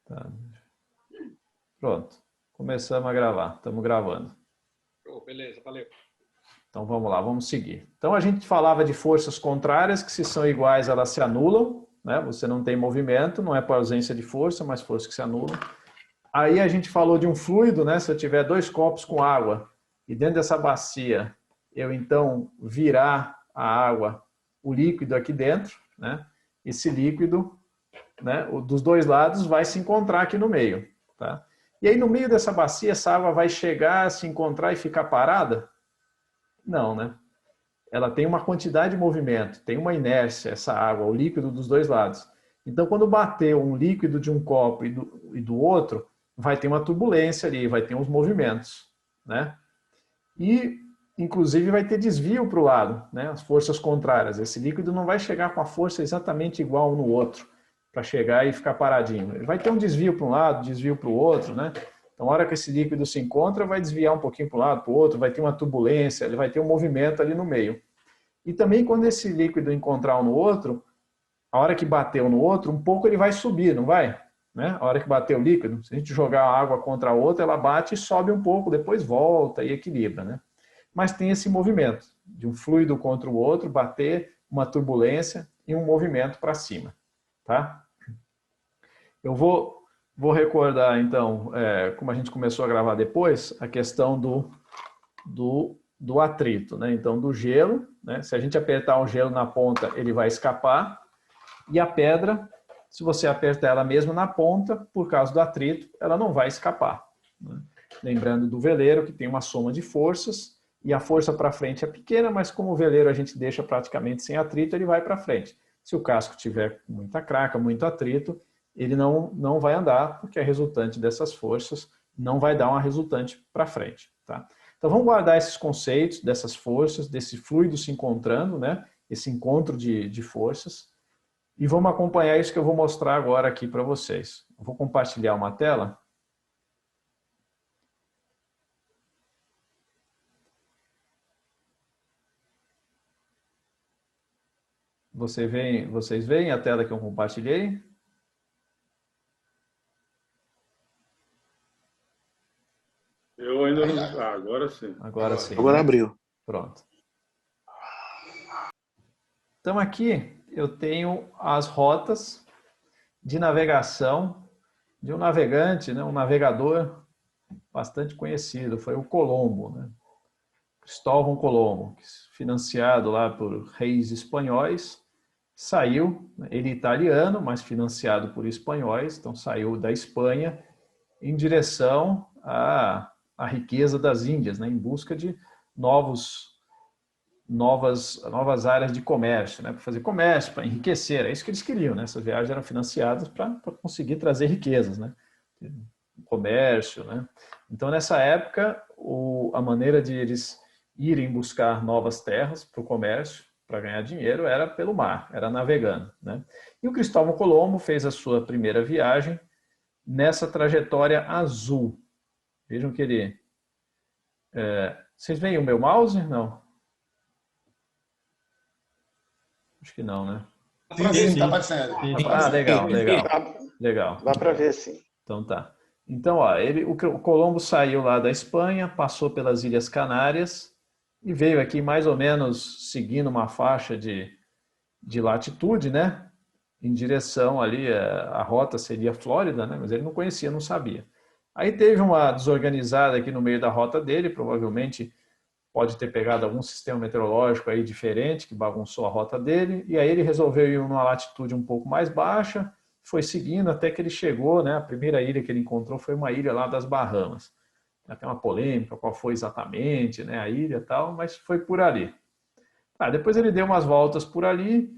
Tá. Pronto. Começamos a gravar. Estamos gravando. Oh, beleza, valeu. Então vamos lá, vamos seguir. Então a gente falava de forças contrárias, que se são iguais elas se anulam, né? Você não tem movimento, não é por ausência de força, mas forças que se anulam. Aí a gente falou de um fluido, né? Se eu tiver 2 copos com água e dentro dessa bacia eu então virar a água, o líquido aqui dentro, né? Esse líquido, né, dos 2 lados vai se encontrar aqui no meio, tá? E aí no meio dessa bacia essa água vai chegar, se encontrar e ficar parada? Não, né? Ela tem uma quantidade de movimento, tem uma inércia, essa água, o líquido dos 2 lados. Então, quando bater um líquido de um copo e do outro, vai ter uma turbulência ali, vai ter uns movimentos, né? E, inclusive, vai ter desvio para o lado, né? As forças contrárias. Esse líquido não vai chegar com a força exatamente igual um no outro, para chegar e ficar paradinho. Ele vai ter um desvio para um lado, desvio para o outro, né? Então, a hora que esse líquido se encontra, vai desviar um pouquinho para um lado, para o outro, vai ter uma turbulência, ele vai ter um movimento ali no meio. E também, quando esse líquido encontrar um no outro, a hora que bateu no outro, um pouco ele vai subir, não vai? Né? A hora que bateu o líquido, se a gente jogar a água contra a outra, ela bate e sobe um pouco, depois volta e equilibra, né? Mas tem esse movimento de um fluido contra o outro, bater, uma turbulência e um movimento para cima, tá? Eu vou recordar, então, como a gente começou a gravar depois, a questão do atrito, né? Então, do gelo, né? Se a gente apertar o gelo na ponta, ele vai escapar, e a pedra, se você apertar ela mesmo na ponta, por causa do atrito, ela não vai escapar, né? Lembrando do veleiro, que tem uma soma de forças, e a força para frente é pequena, mas como o veleiro a gente deixa praticamente sem atrito, ele vai para frente. Se o casco tiver muita craca, muito atrito, ele não vai andar, porque a resultante dessas forças não vai dar uma resultante para frente, tá? Então vamos guardar esses conceitos dessas forças, desse fluido se encontrando, né? Esse encontro de forças, e vamos acompanhar isso que eu vou mostrar agora aqui para vocês. Eu vou compartilhar uma tela. Vocês veem a tela que eu compartilhei? Eu ainda não... Ah, agora sim. Agora sim. Agora né? abriu. Pronto. Então aqui eu tenho as rotas de navegação de um navegante, né, um navegador bastante conhecido, foi o Colombo, né? Cristóvão Colombo, financiado lá por reis espanhóis, saiu, ele italiano, mas financiado por espanhóis, então saiu da Espanha em direção à riqueza das Índias, né, em busca de novas áreas de comércio, né, para fazer comércio, para enriquecer, é isso que eles queriam, né? Essas viagens eram financiadas para conseguir trazer riquezas, né? Comércio, né? Então, nessa época, a maneira de eles irem buscar novas terras para o comércio, para ganhar dinheiro, era pelo mar, era navegando, né? E o Cristóvão Colombo fez a sua primeira viagem nessa trajetória azul. Vejam que ele... vocês veem o meu mouse? Não. Acho que não, né? Tá aparecendo. Ah, legal. Dá para ver, sim. Então tá. Então, ó, o Colombo saiu lá da Espanha, passou pelas Ilhas Canárias e veio aqui mais ou menos seguindo uma faixa de latitude, né? Em direção ali, a rota seria Flórida, né? Mas ele não conhecia, não sabia. Aí teve uma desorganizada aqui no meio da rota dele, provavelmente pode ter pegado algum sistema meteorológico aí diferente que bagunçou a rota dele, e aí ele resolveu ir numa latitude um pouco mais baixa, foi seguindo até que ele chegou, né? A primeira ilha que ele encontrou foi uma ilha lá das Bahamas. Até uma polêmica, qual foi exatamente, né, a ilha e tal, mas foi por ali. Depois ele deu umas voltas por ali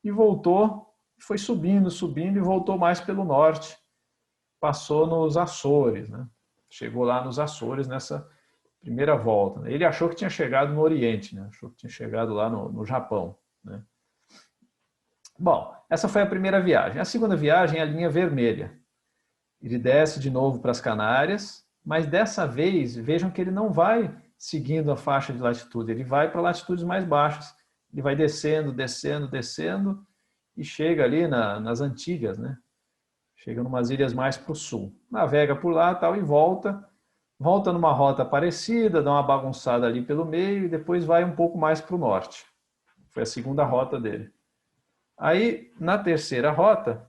e voltou, foi subindo e voltou mais pelo norte. Passou nos Açores, né? Chegou lá nos Açores nessa primeira volta, né? Ele achou que tinha chegado no Oriente, né? Achou que tinha chegado lá no Japão, né? Bom, essa foi a primeira viagem. A segunda viagem é a linha vermelha. Ele desce de novo para as Canárias, mas dessa vez, vejam que ele não vai seguindo a faixa de latitude, ele vai para latitudes mais baixas. Ele vai descendo e chega ali nas Antilhas, né? Chega em umas ilhas mais para o sul. Navega por lá tal, e volta numa rota parecida, dá uma bagunçada ali pelo meio e depois vai um pouco mais para o norte. Foi a segunda rota dele. Aí, na terceira rota,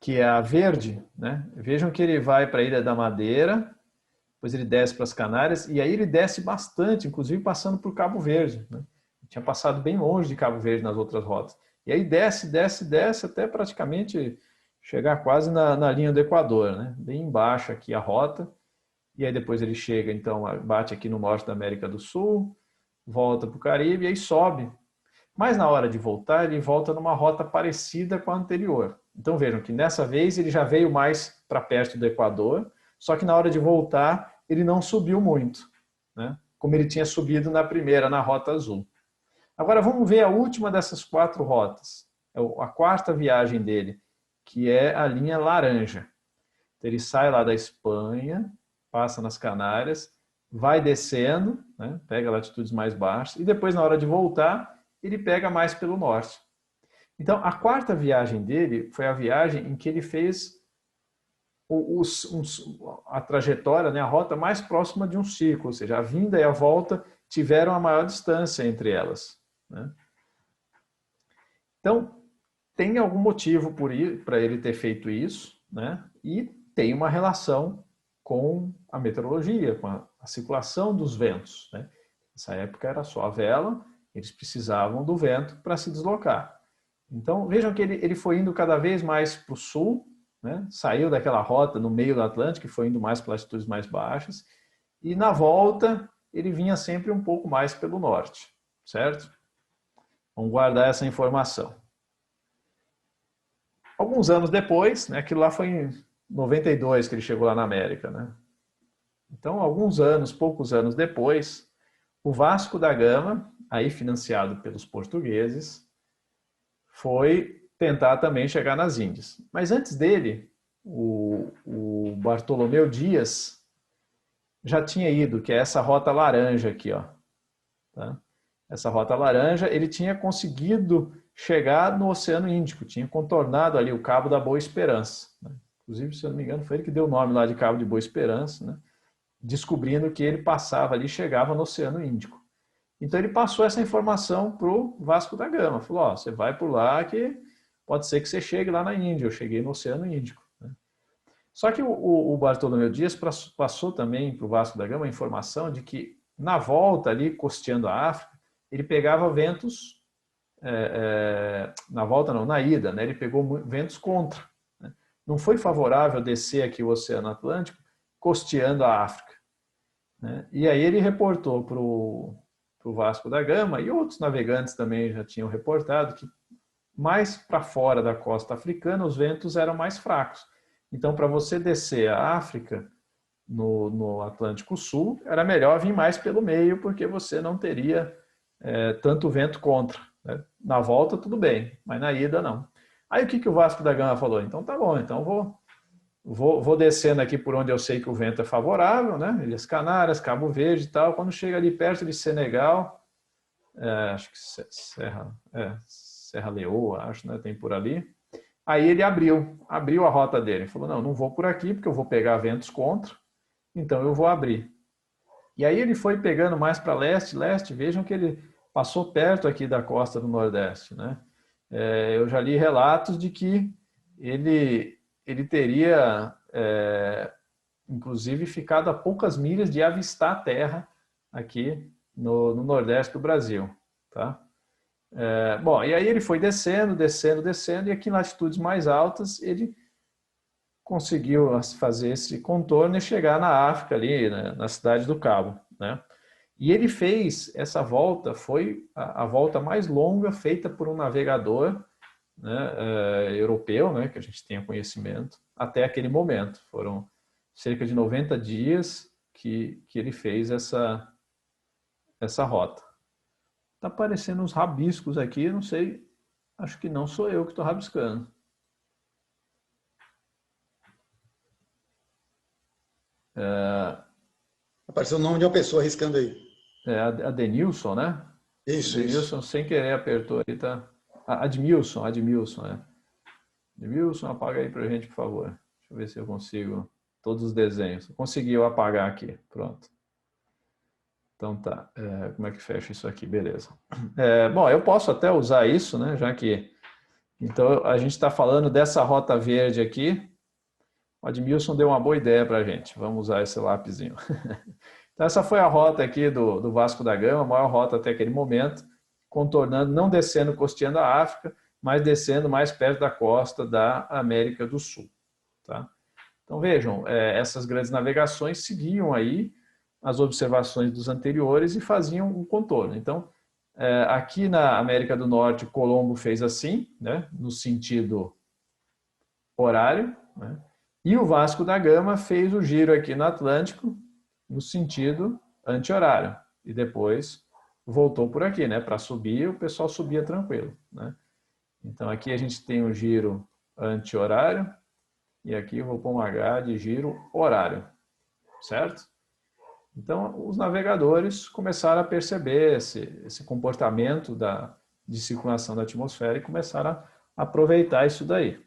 que é a verde, né? Vejam que ele vai para a Ilha da Madeira, depois ele desce para as Canárias, e aí ele desce bastante, inclusive passando por Cabo Verde, né? Tinha passado bem longe de Cabo Verde nas outras rotas. E aí desce até praticamente chegar quase na linha do Equador, né? Bem embaixo aqui a rota. E aí depois ele chega, então, bate aqui no norte da América do Sul, volta para o Caribe e aí sobe. Mas na hora de voltar, ele volta numa rota parecida com a anterior. Então vejam que nessa vez ele já veio mais para perto do Equador, só que na hora de voltar ele não subiu muito, né? Como ele tinha subido na primeira, na Rota Azul. Agora vamos ver a última dessas 4 rotas, a quarta viagem dele, que é a linha laranja. Então, ele sai lá da Espanha, passa nas Canárias, vai descendo, né? Pega latitudes mais baixas, e depois na hora de voltar ele pega mais pelo norte. Então, a quarta viagem dele foi a viagem em que ele fez a trajetória, né, a rota mais próxima de um círculo, ou seja, a vinda e a volta tiveram a maior distância entre elas, né? Então, tem algum motivo para ele ter feito isso, né? E tem uma relação com a meteorologia, com a circulação dos ventos, né? Nessa época era só a vela, eles precisavam do vento para se deslocar. Então, vejam que ele foi indo cada vez mais para o sul, né? Saiu daquela rota no meio do Atlântico e foi indo mais para latitudes mais baixas. E na volta, ele vinha sempre um pouco mais pelo norte, certo? Vamos guardar essa informação. Alguns anos depois, né, aquilo lá foi em 92 que ele chegou lá na América, né? Então, poucos anos depois, o Vasco da Gama, aí financiado pelos portugueses, foi tentar também chegar nas Índias. Mas antes dele, o Bartolomeu Dias já tinha ido, que é essa rota laranja aqui, ó. Tá? Essa rota laranja, ele tinha conseguido chegar no Oceano Índico, tinha contornado ali o Cabo da Boa Esperança, né? Inclusive, se eu não me engano, foi ele que deu o nome lá de Cabo de Boa Esperança, né? Descobrindo que ele passava ali e chegava no Oceano Índico. Então ele passou essa informação para o Vasco da Gama. Falou, ó, você vai por lá que pode ser que você chegue lá na Índia. Eu cheguei no Oceano Índico, né? Só que o Bartolomeu Dias passou também para o Vasco da Gama a informação de que na volta ali, costeando a África, ele pegava ventos, na volta não, na ida, né? Ele pegou ventos contra, né? Não foi favorável descer aqui o Oceano Atlântico costeando a África, né? E aí ele reportou para o Vasco da Gama, e outros navegantes também já tinham reportado que mais para fora da costa africana os ventos eram mais fracos. Então, para você descer a África no Atlântico Sul, era melhor vir mais pelo meio, porque você não teria tanto vento contra, né? Na volta tudo bem, mas na ida não. Aí o que o Vasco da Gama falou? Então tá bom, então vou descendo aqui por onde eu sei que o vento é favorável, né? Ilhas Canárias, Cabo Verde e tal. Quando chega ali perto de Senegal, acho que Serra Leoa, acho, né? Tem por ali. Aí ele abriu a rota dele. Falou, não vou por aqui porque eu vou pegar ventos contra, então eu vou abrir. E aí ele foi pegando mais para leste, vejam que ele passou perto aqui da costa do Nordeste, né? Eu já li relatos de que ele teria, inclusive, ficado a poucas milhas de avistar a Terra aqui no Nordeste do Brasil, tá? Bom, e aí ele foi descendo, e aqui em latitudes mais altas ele conseguiu fazer esse contorno e chegar na África ali, né, na cidade do Cabo, né? E ele fez essa volta, foi a volta mais longa feita por um navegador, né, europeu, né, que a gente tenha conhecimento, até aquele momento. Foram cerca de 90 dias que ele fez essa rota. Está aparecendo uns rabiscos aqui, não sei, acho que não sou eu que estou rabiscando. Apareceu o nome de uma pessoa riscando aí. A Denilson, né? Isso. Denilson, sem querer, apertou aí, tá? Admilson, né? Wilson, apaga aí para a gente, por favor. Deixa eu ver se eu consigo todos os desenhos. Conseguiu apagar aqui, pronto. Então tá, como é que fecha isso aqui? Beleza. Bom, eu posso até usar isso, né? Já que... Então, a gente está falando dessa rota verde aqui. O Admilson deu uma boa ideia para a gente. Vamos usar esse lapisinho. Então, essa foi a rota aqui do Vasco da Gama, a maior rota até aquele momento, contornando, não descendo, costeando a África, mas descendo mais perto da costa da América do Sul. Tá? Então, vejam, essas grandes navegações seguiam aí as observações dos anteriores e faziam um contorno. Então, aqui na América do Norte, Colombo fez assim, né, no sentido horário, né, e o Vasco da Gama fez o giro aqui no Atlântico no sentido anti-horário. E depois voltou por aqui, né, para subir, o pessoal subia tranquilo, né. Então, aqui a gente tem o giro anti-horário e aqui eu vou pôr um H de giro horário, certo? Então, os navegadores começaram a perceber esse comportamento de circulação da atmosfera e começaram a aproveitar isso daí.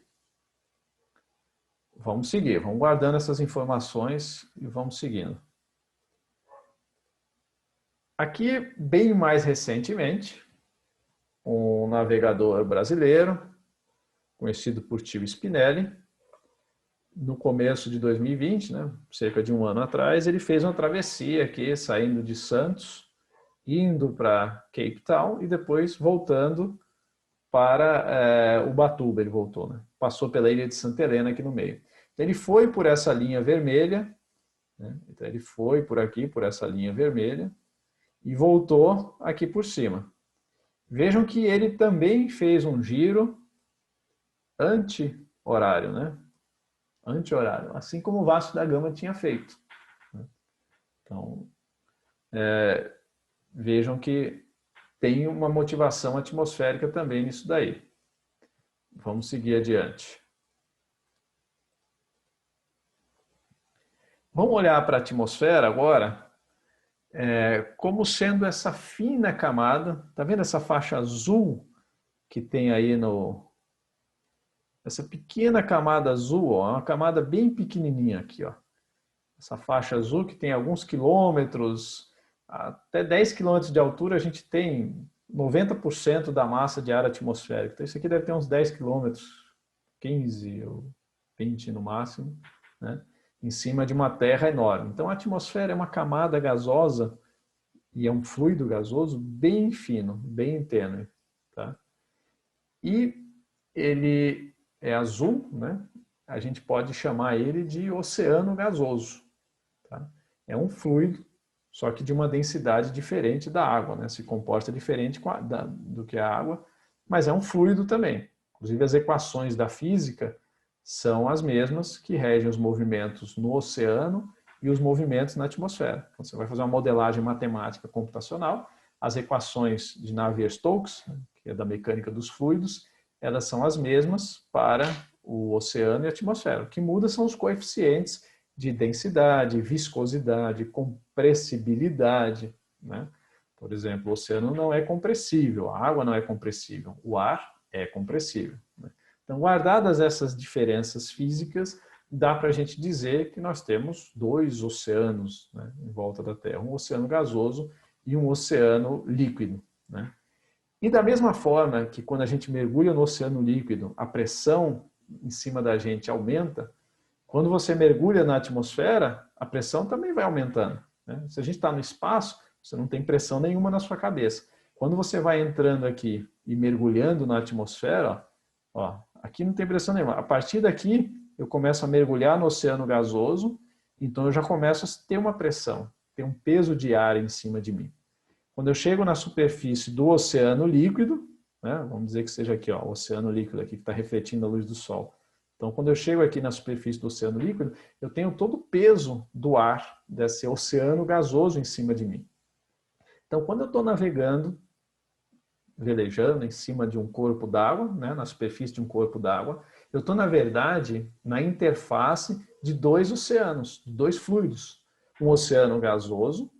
Vamos seguir, vamos guardando essas informações e vamos seguindo. Aqui, bem mais recentemente, um navegador brasileiro, conhecido por Tio Spinelli, no começo de 2020, né, cerca de um ano atrás, ele fez uma travessia aqui, saindo de Santos, indo para Cape Town e depois voltando para Ubatuba, ele voltou, né? Passou pela ilha de Santa Helena aqui no meio. Então, ele foi por essa linha vermelha, né? Então, ele foi por aqui, por essa linha vermelha, e voltou aqui por cima. Vejam que ele também fez um giro anti-horário, né? Anti-horário, assim como o Vasco da Gama tinha feito. Então, vejam que tem uma motivação atmosférica também nisso daí. Vamos seguir adiante. Vamos olhar para a atmosfera agora, como sendo essa fina camada. Está vendo essa faixa azul que tem aí no... Essa pequena camada azul, ó, uma camada bem pequenininha aqui, ó. Essa faixa azul que tem alguns quilômetros, até 10 quilômetros de altura, a gente tem 90% da massa de ar atmosférica. Então, isso aqui deve ter uns 10 quilômetros, 15 ou 20 no máximo, né, em cima de uma terra enorme. Então, a atmosfera é uma camada gasosa e é um fluido gasoso bem fino, bem tênue. Tá? E ele é azul, né? A gente pode chamar ele de oceano gasoso. Tá? É um fluido, só que de uma densidade diferente da água, né? Se comporta diferente do que a água, mas é um fluido também. Inclusive as equações da física são as mesmas que regem os movimentos no oceano e os movimentos na atmosfera. Então, você vai fazer uma modelagem matemática computacional, as equações de Navier-Stokes, que é da mecânica dos fluidos, elas são as mesmas para o oceano e a atmosfera. O que muda são os coeficientes de densidade, viscosidade, compressibilidade, né? Por exemplo, o oceano não é compressível, a água não é compressível, o ar é compressível, né? Então, guardadas essas diferenças físicas, dá para a gente dizer que nós temos dois oceanos, né, em volta da Terra, um oceano gasoso e um oceano líquido, né? E da mesma forma que quando a gente mergulha no oceano líquido, a pressão em cima da gente aumenta, quando você mergulha na atmosfera, a pressão também vai aumentando, né? Se a gente está no espaço, você não tem pressão nenhuma na sua cabeça. Quando você vai entrando aqui e mergulhando na atmosfera, ó, aqui não tem pressão nenhuma. A partir daqui, eu começo a mergulhar no oceano gasoso, então eu já começo a ter uma pressão, ter um peso de ar em cima de mim. Quando eu chego na superfície do oceano líquido, né, vamos dizer que seja aqui, ó, o oceano líquido aqui que está refletindo a luz do sol. Então, quando eu chego aqui na superfície do oceano líquido, eu tenho todo o peso do ar desse oceano gasoso em cima de mim. Então, quando eu estou navegando, velejando em cima de um corpo d'água, né, na superfície de um corpo d'água, eu estou, na verdade, na interface de dois oceanos, de dois fluidos. Um oceano gasoso,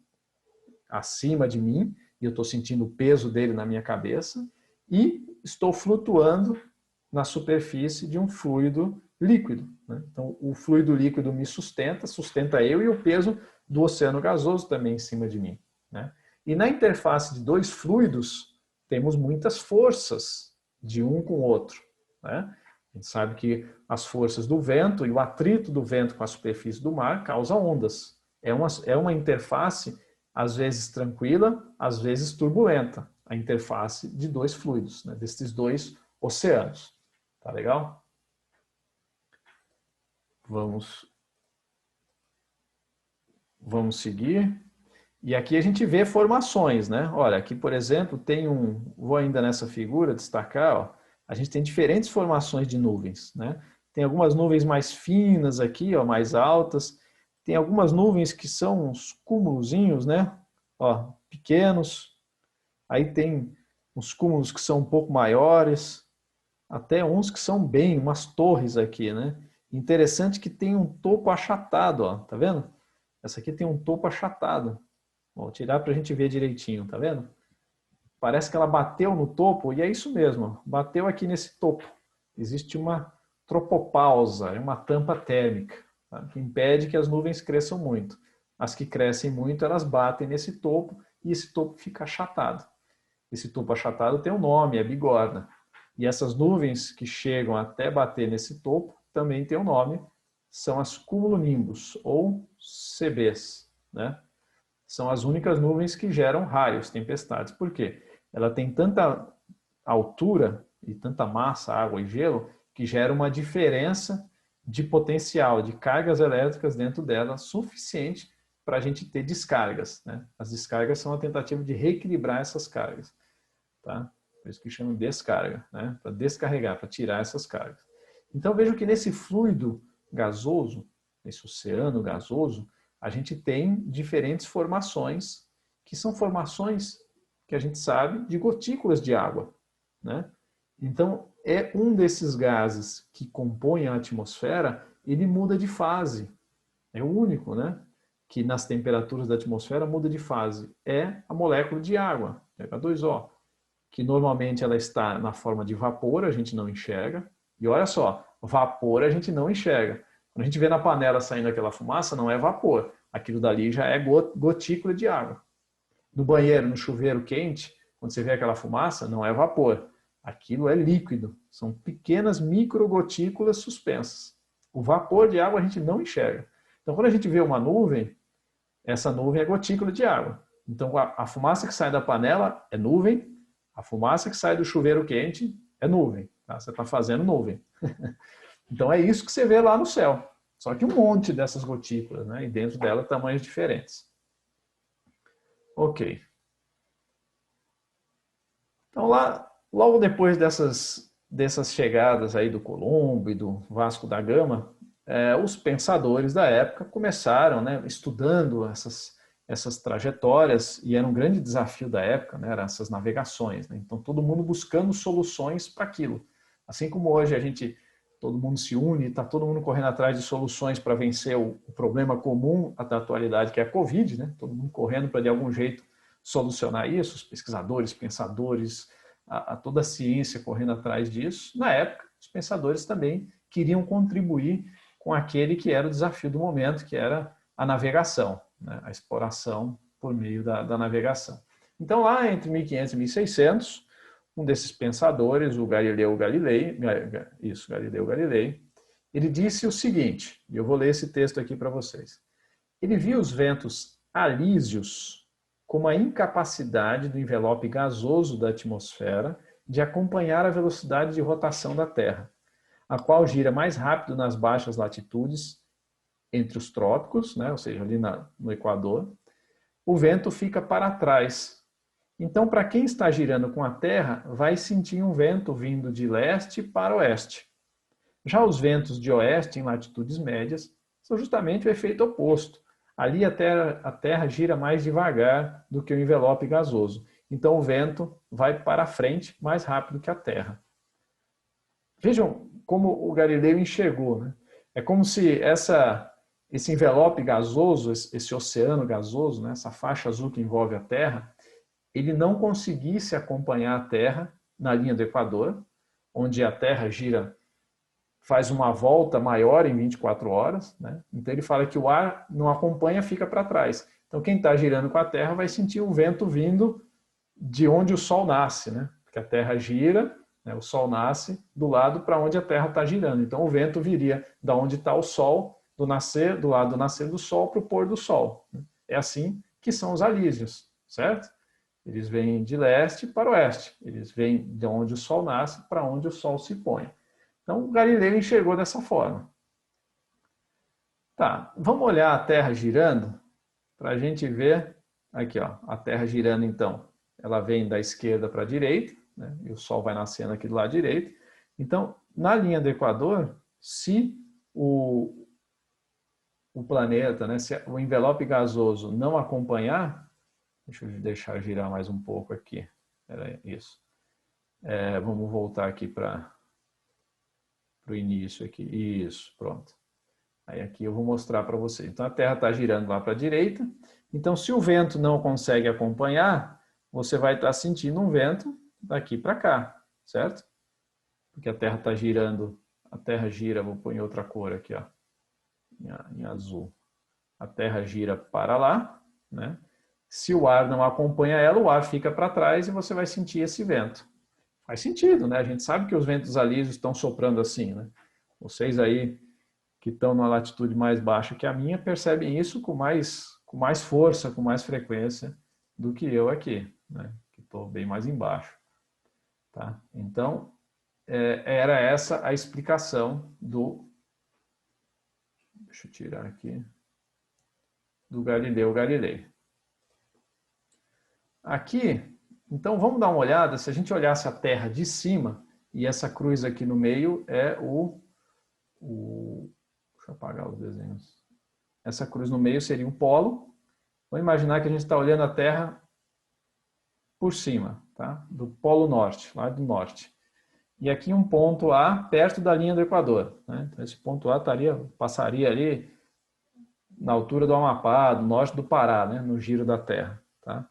acima de mim, e eu estou sentindo o peso dele na minha cabeça, e estou flutuando na superfície de um fluido líquido, né? Então, o fluido líquido me sustenta eu e o peso do oceano gasoso também em cima de mim, né? E na interface de dois fluidos, temos muitas forças de um com o outro, né? A gente sabe que as forças do vento e o atrito do vento com a superfície do mar causa ondas. É uma interface, às vezes tranquila, às vezes turbulenta, a interface de dois fluidos, né? Desses dois oceanos. Tá legal? Vamos seguir. E aqui a gente vê formações, né? Olha, aqui, por exemplo, vou ainda nessa figura destacar, ó, a gente tem diferentes formações de nuvens, né? Tem algumas nuvens mais finas aqui, ó, mais altas. Tem algumas nuvens que são uns cúmulozinhos, né? Ó, pequenos. Aí tem uns cúmulos que são um pouco maiores, até uns que são umas torres aqui, né? Interessante que tem um topo achatado, ó, tá vendo? Essa aqui tem um topo achatado. Vou tirar para a gente ver direitinho, tá vendo? Parece que ela bateu no topo, e é isso mesmo, bateu aqui nesse topo. Existe uma tropopausa, é uma tampa térmica, tá? Que impede que as nuvens cresçam muito. As que crescem muito, elas batem nesse topo, e esse topo fica achatado. Esse topo achatado tem um nome, é bigorna. E essas nuvens que chegam até bater nesse topo, também tem um nome, são as cumulonimbus, ou CBs, né? São as únicas nuvens que geram raios, tempestades. Por quê? Ela tem tanta altura e tanta massa, água e gelo, que gera uma diferença de potencial, de cargas elétricas dentro dela, suficiente para a gente ter descargas, né? As descargas são a tentativa de reequilibrar essas cargas, tá? Por isso que chamam descarga, né? Para descarregar, para tirar essas cargas. Então vejam que nesse fluido gasoso, nesse oceano gasoso, a gente tem diferentes formações, que são formações que a gente sabe de gotículas de água, né? Então, é um desses gases que compõem a atmosfera, ele muda de fase. É o único, né? Que nas temperaturas da atmosfera muda de fase. É a molécula de água, H2O, que normalmente ela está na forma de vapor, a gente não enxerga. E olha só, vapor a gente não enxerga. Quando a gente vê na panela saindo aquela fumaça, não é vapor. Aquilo dali já é gotícula de água. No banheiro, no chuveiro quente, quando você vê aquela fumaça, não é vapor. Aquilo é líquido. São pequenas microgotículas suspensas. O vapor de água a gente não enxerga. Então, quando a gente vê uma nuvem, essa nuvem é gotícula de água. Então, a fumaça que sai da panela é nuvem, a fumaça que sai do chuveiro quente é nuvem. Tá? Você está fazendo nuvem. Então é isso que você vê lá no céu. Só que um monte dessas gotículas, né? E dentro dela tamanhos diferentes. Ok. Então lá, logo depois dessas chegadas aí do Colombo e do Vasco da Gama, os pensadores da época começaram, né, estudando essas trajetórias, e era um grande desafio da época, né, eram essas navegações, né? Então todo mundo buscando soluções para aquilo. Assim como hoje todo mundo se une, está todo mundo correndo atrás de soluções para vencer o problema comum da atualidade, que é a Covid, né? Todo mundo correndo para de algum jeito solucionar isso, os pesquisadores, pensadores, toda a ciência correndo atrás disso. Na época, os pensadores também queriam contribuir com aquele que era o desafio do momento, que era a navegação, né? A exploração por meio da navegação. Então, lá entre 1500 e 1600, um desses pensadores, o Galileu Galilei, ele disse o seguinte, e eu vou ler esse texto aqui para vocês. Ele viu os ventos alísios como a incapacidade do envelope gasoso da atmosfera de acompanhar a velocidade de rotação da Terra, a qual gira mais rápido nas baixas latitudes, entre os trópicos, né, ou seja, ali no Equador. O vento fica para trás. Então, para quem está girando com a Terra, vai sentir um vento vindo de leste para oeste. Já os ventos de oeste, em latitudes médias, são justamente o efeito oposto. Ali a Terra gira mais devagar do que o envelope gasoso. Então, o vento vai para frente mais rápido que a Terra. Vejam como o Galileu enxergou, né? É como se esse envelope gasoso, esse oceano gasoso, né, essa faixa azul que envolve a Terra, ele não conseguisse acompanhar a Terra na linha do Equador, onde a Terra gira, faz uma volta maior em 24 horas, né? Então ele fala que o ar não acompanha, fica para trás. Então quem está girando com a Terra vai sentir o vento vindo de onde o Sol nasce, né? Porque a Terra gira, né? O Sol nasce do lado para onde a Terra está girando. Então o vento viria da onde está o Sol, do lado do nascer do Sol para o pôr do Sol. É assim que são os alísios, certo? Eles vêm de leste para oeste. Eles vêm de onde o Sol nasce para onde o Sol se põe. Então, o Galileu enxergou dessa forma. Tá, vamos olhar a Terra girando para a gente ver. Aqui, ó, a Terra girando, então, ela vem da esquerda para a direita, né, e o Sol vai nascendo aqui do lado direito. Então, na linha do Equador, se o planeta, né, se o envelope gasoso não acompanhar, deixa eu deixar girar mais um pouco aqui. Era isso. Vamos voltar aqui para o início aqui. Isso, pronto. Aí aqui eu vou mostrar para você. Então a Terra está girando lá para a direita. Então se o vento não consegue acompanhar, você vai estar sentindo um vento daqui para cá, certo? Porque a Terra está girando, a Terra gira, vou pôr em outra cor aqui, ó, em azul. A Terra gira para lá, né? Se o ar não acompanha ela, o ar fica para trás e você vai sentir esse vento. Faz sentido, né? A gente sabe que os ventos alísios estão soprando assim, né? Vocês aí que estão numa latitude mais baixa que a minha percebem isso com mais força, com mais frequência do que eu aqui, né? Que estou bem mais embaixo, tá? Então, era essa a explicação do... Deixa eu tirar aqui. Do Galileu Galilei. Aqui... Então, vamos dar uma olhada. Se a gente olhasse a Terra de cima, e essa cruz aqui no meio é deixa eu apagar os desenhos. Essa cruz no meio seria um polo. Vamos imaginar que a gente está olhando a Terra por cima, tá? Do polo norte, lá do norte. E aqui um ponto A perto da linha do Equador, né? Então, esse ponto A passaria ali na altura do Amapá, do norte do Pará, né? No giro da Terra, tá?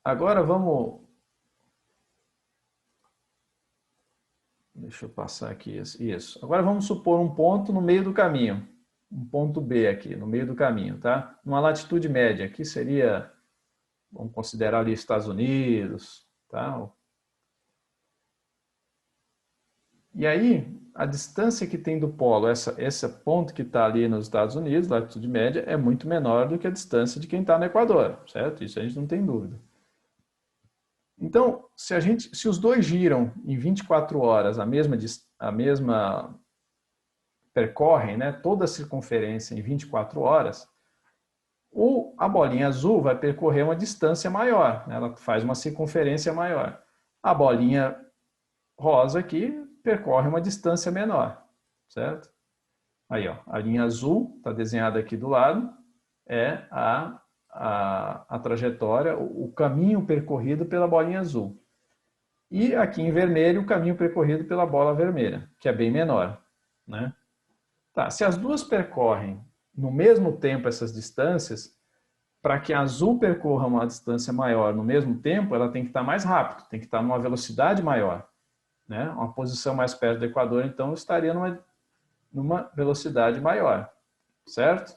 Agora vamos... Deixa eu passar aqui. Isso. Agora vamos supor um ponto no meio do caminho. Um ponto B aqui, no meio do caminho, tá? Uma latitude média. Aqui seria... Vamos considerar ali Estados Unidos, tá? E aí, a distância que tem do polo, esse ponto que está ali nos Estados Unidos, latitude média, é muito menor do que a distância de quem está no Equador, certo? Isso a gente não tem dúvida. Então, se os dois giram em 24 horas percorrem, né, toda a circunferência em 24 horas, a bolinha azul vai percorrer uma distância maior, né, ela faz uma circunferência maior. A bolinha rosa aqui percorre uma distância menor, certo? Aí, ó, a linha azul, está desenhada aqui do lado, é a trajetória, o caminho percorrido pela bolinha azul. E aqui em vermelho, o caminho percorrido pela bola vermelha, que é bem menor, né? Tá, se as duas percorrem no mesmo tempo essas distâncias, para que a azul percorra uma distância maior no mesmo tempo, ela tem que estar mais rápido, tem que estar numa velocidade maior, né? Uma posição mais perto do Equador, então, estaria numa velocidade maior, certo?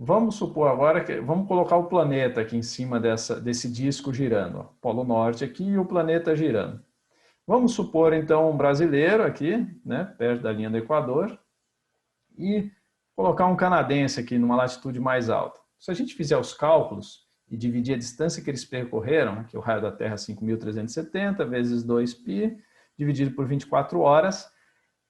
Vamos supor agora que... Vamos colocar o planeta aqui em cima desse disco girando. Ó, Polo Norte aqui e o planeta girando. Vamos supor, então, um brasileiro aqui, né, perto da linha do Equador, e colocar um canadense aqui numa latitude mais alta. Se a gente fizer os cálculos e dividir a distância que eles percorreram, que o raio da Terra é 5.370 vezes 2π, dividido por 24 horas,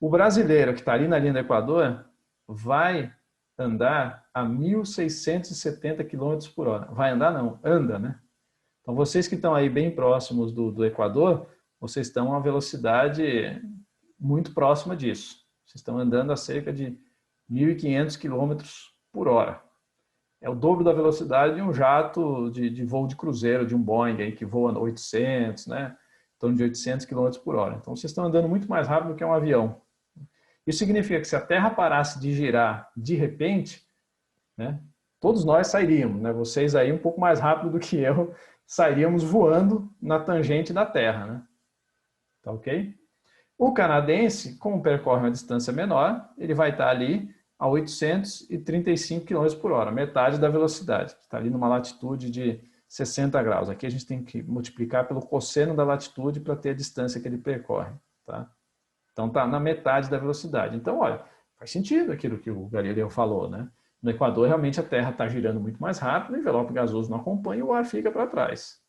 o brasileiro que está ali na linha do Equador vai andar a 1.670 km por hora. Vai andar? Não, anda, né? Então, vocês que estão aí bem próximos do Equador, vocês estão a uma velocidade muito próxima disso. Vocês estão andando a cerca de 1.500 km por hora. É o dobro da velocidade de um jato de voo de cruzeiro, de um Boeing, aí, que voa 800, né? Em torno de 800 km por hora. Então, vocês estão andando muito mais rápido que um avião. Isso significa que se a Terra parasse de girar de repente, né, todos nós sairíamos, né? Vocês aí um pouco mais rápido do que eu sairíamos voando na tangente da Terra, né? Tá ok? O canadense, como percorre uma distância menor, ele vai estar ali a 835 km por hora, metade da velocidade. Está ali numa latitude de 60 graus. Aqui a gente tem que multiplicar pelo cosseno da latitude para ter a distância que ele percorre. Tá? Então está na metade da velocidade. Então, olha, faz sentido aquilo que o Galileu falou, né? No Equador, realmente, a Terra está girando muito mais rápido, o envelope gasoso não acompanha e o ar fica para trás.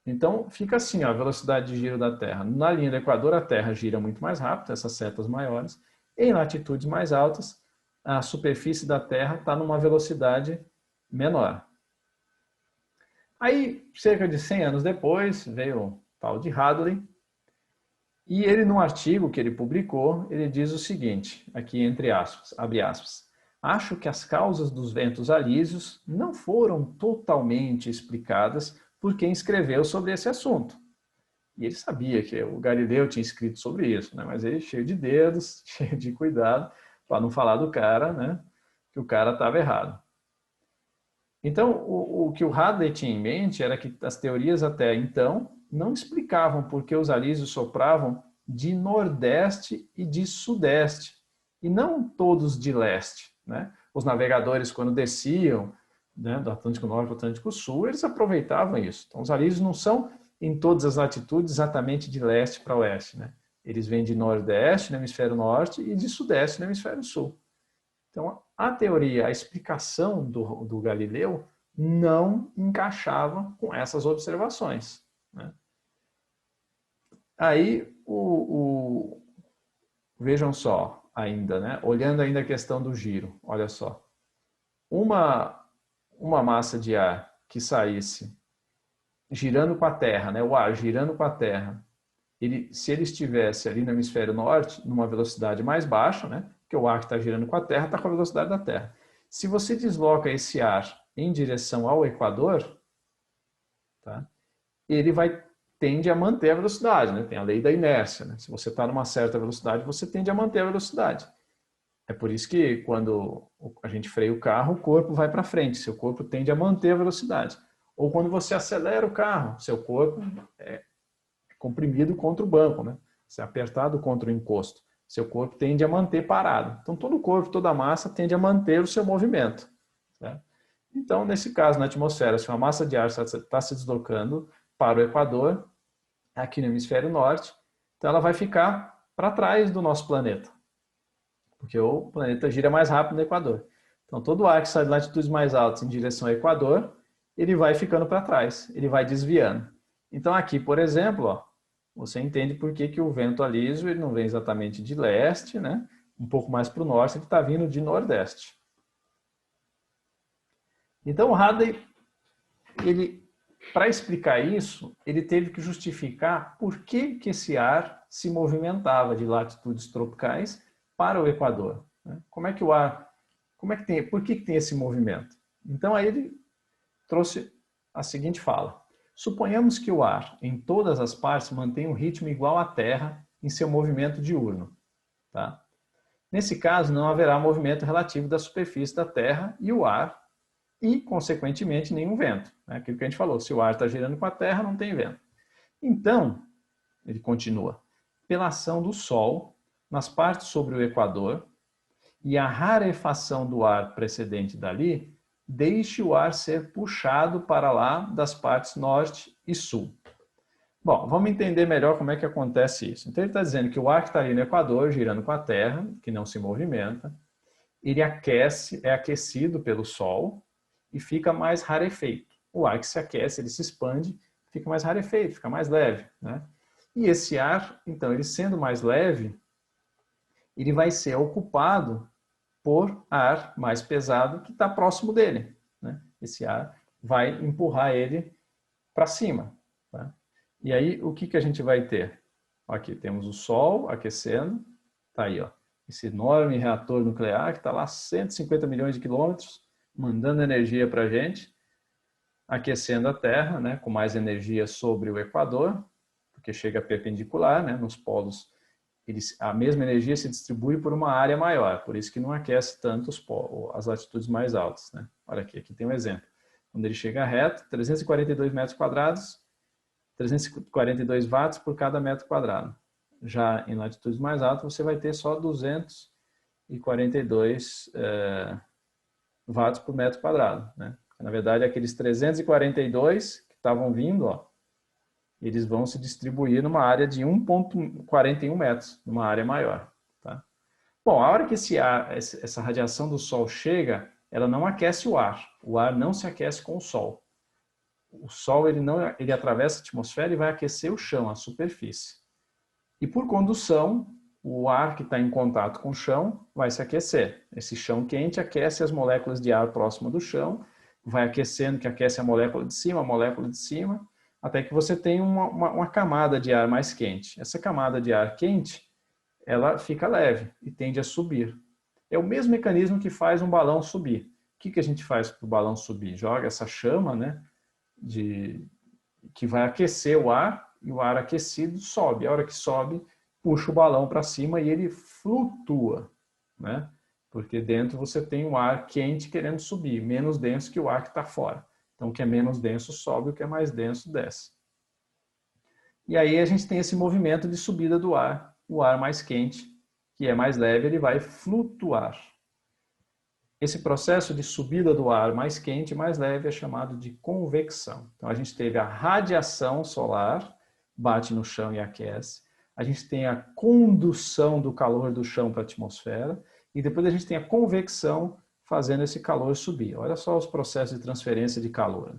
Então, fica assim, ó, a velocidade de giro da Terra. Na linha do Equador, a Terra gira muito mais rápido, essas setas maiores. Em latitudes mais altas, a superfície da Terra está numa velocidade menor. Aí, cerca de 100 anos depois, veio o tal de Hadley, e ele, num artigo que ele publicou, ele diz o seguinte, aqui entre aspas, abre aspas, acho que as causas dos ventos alísios não foram totalmente explicadas por quem escreveu sobre esse assunto. E ele sabia que o Galileu tinha escrito sobre isso, né? Mas ele cheio de dedos, cheio de cuidado, para não falar do cara, né? Que o cara estava errado. Então, o que o Hadley tinha em mente era que as teorias até então não explicavam por que os alísios sopravam de nordeste e de sudeste, e não todos de leste, né? Os navegadores, quando desciam, né, do Atlântico Norte para o Atlântico Sul, eles aproveitavam isso. Então, os alísios não são em todas as latitudes exatamente de leste para oeste, né? Eles vêm de nordeste no hemisfério norte e de sudeste no hemisfério sul. Então, a teoria, a explicação do Galileu não encaixava com essas observações, né? Aí, vejam só ainda, né? Olhando ainda a questão do giro, olha só. Uma massa de ar que saísse girando com a Terra, né? O ar girando com a Terra, se ele estivesse ali no hemisfério norte, numa velocidade mais baixa, né? Porque o ar que está girando com a Terra está com a velocidade da Terra. Se você desloca esse ar em direção ao Equador, tá? Ele tende a manter a velocidade, né? Tem a lei da inércia, né? Se você está numa certa velocidade, você tende a manter a velocidade. É por isso que quando a gente freia o carro, o corpo vai para frente, seu corpo tende a manter a velocidade. Ou quando você acelera o carro, seu corpo é comprimido contra o banco, né? Você é apertado contra o encosto. Seu corpo tende a manter parado. Então, todo o corpo, toda a massa tende a manter o seu movimento, certo? Então, nesse caso, na atmosfera, se uma massa de ar está se deslocando para o Equador, aqui no hemisfério norte, então ela vai ficar para trás do nosso planeta, porque o planeta gira mais rápido no Equador. Então, todo o ar que sai de latitudes mais altas em direção ao Equador, ele vai ficando para trás, ele vai desviando. Então, aqui, por exemplo, ó, você entende por que o vento alísio ele não vem exatamente de leste, né? Um pouco mais para o norte, ele está vindo de nordeste. Então, o Hadley, para explicar isso, ele teve que justificar por que esse ar se movimentava de latitudes tropicais para o Equador. Como é que o ar, por que tem esse movimento? Então, aí ele trouxe a seguinte fala. Suponhamos que o ar, em todas as partes, mantém um ritmo igual à Terra em seu movimento diurno. Tá? Nesse caso, não haverá movimento relativo da superfície da Terra e o ar, e, consequentemente, nenhum vento. Aquilo que a gente falou, se o ar está girando com a Terra, não tem vento. Então, ele continua, pela ação do Sol, nas partes sobre o Equador, e a rarefação do ar precedente dali, deixe o ar ser puxado para lá das partes norte e sul. Bom, vamos entender melhor como é que acontece isso. Então ele está dizendo que o ar que está ali no Equador, girando com a Terra, que não se movimenta, ele é aquecido pelo Sol e fica mais rarefeito. O ar que se aquece, ele se expande, fica mais rarefeito, fica mais leve, né? E esse ar, então, ele sendo mais leve, ele vai ser ocupado por ar mais pesado que está próximo dele, né? Esse ar vai empurrar ele para cima, tá? E aí, o que a gente vai ter? Aqui temos o Sol aquecendo, tá aí, ó, esse enorme reator nuclear que está lá a 150 milhões de quilômetros, mandando energia para a gente, aquecendo a Terra, né, com mais energia sobre o Equador, porque chega perpendicular, né, nos polos, a mesma energia se distribui por uma área maior, por isso que não aquece tanto as latitudes mais altas, né? Olha aqui tem um exemplo. Quando ele chega reto, 342 metros quadrados, 342 watts por cada metro quadrado. Já em latitudes mais altas, você vai ter só 242 watts por metro quadrado, né? Na verdade, aqueles 342 que estavam vindo, ó, eles vão se distribuir numa área de 1,41 metros, numa área maior. Tá? Bom, a hora que essa radiação do Sol chega, ela não aquece o ar não se aquece com o Sol. O Sol ele atravessa a atmosfera e vai aquecer o chão, a superfície. E por condução, o ar que está em contato com o chão vai se aquecer. Esse chão quente aquece as moléculas de ar próximas do chão, vai aquecendo, que aquece a molécula de cima, até que você tem uma camada de ar mais quente. Essa camada de ar quente, ela fica leve e tende a subir. É o mesmo mecanismo que faz um balão subir. O que a gente faz para o balão subir? Joga essa chama, né, que vai aquecer o ar, e o ar aquecido sobe. A hora que sobe, puxa o balão para cima e ele flutua, né? Porque dentro você tem um ar quente querendo subir, menos denso que o ar que está fora. Então, o que é menos denso sobe, o que é mais denso desce. E aí a gente tem esse movimento de subida do ar. O ar mais quente, que é mais leve, ele vai flutuar. Esse processo de subida do ar mais quente e mais leve é chamado de convecção. Então, a gente teve a radiação solar, bate no chão e aquece. A gente tem a condução do calor do chão para a atmosfera. E depois a gente tem a convecção fazendo esse calor subir. Olha só os processos de transferência de calor.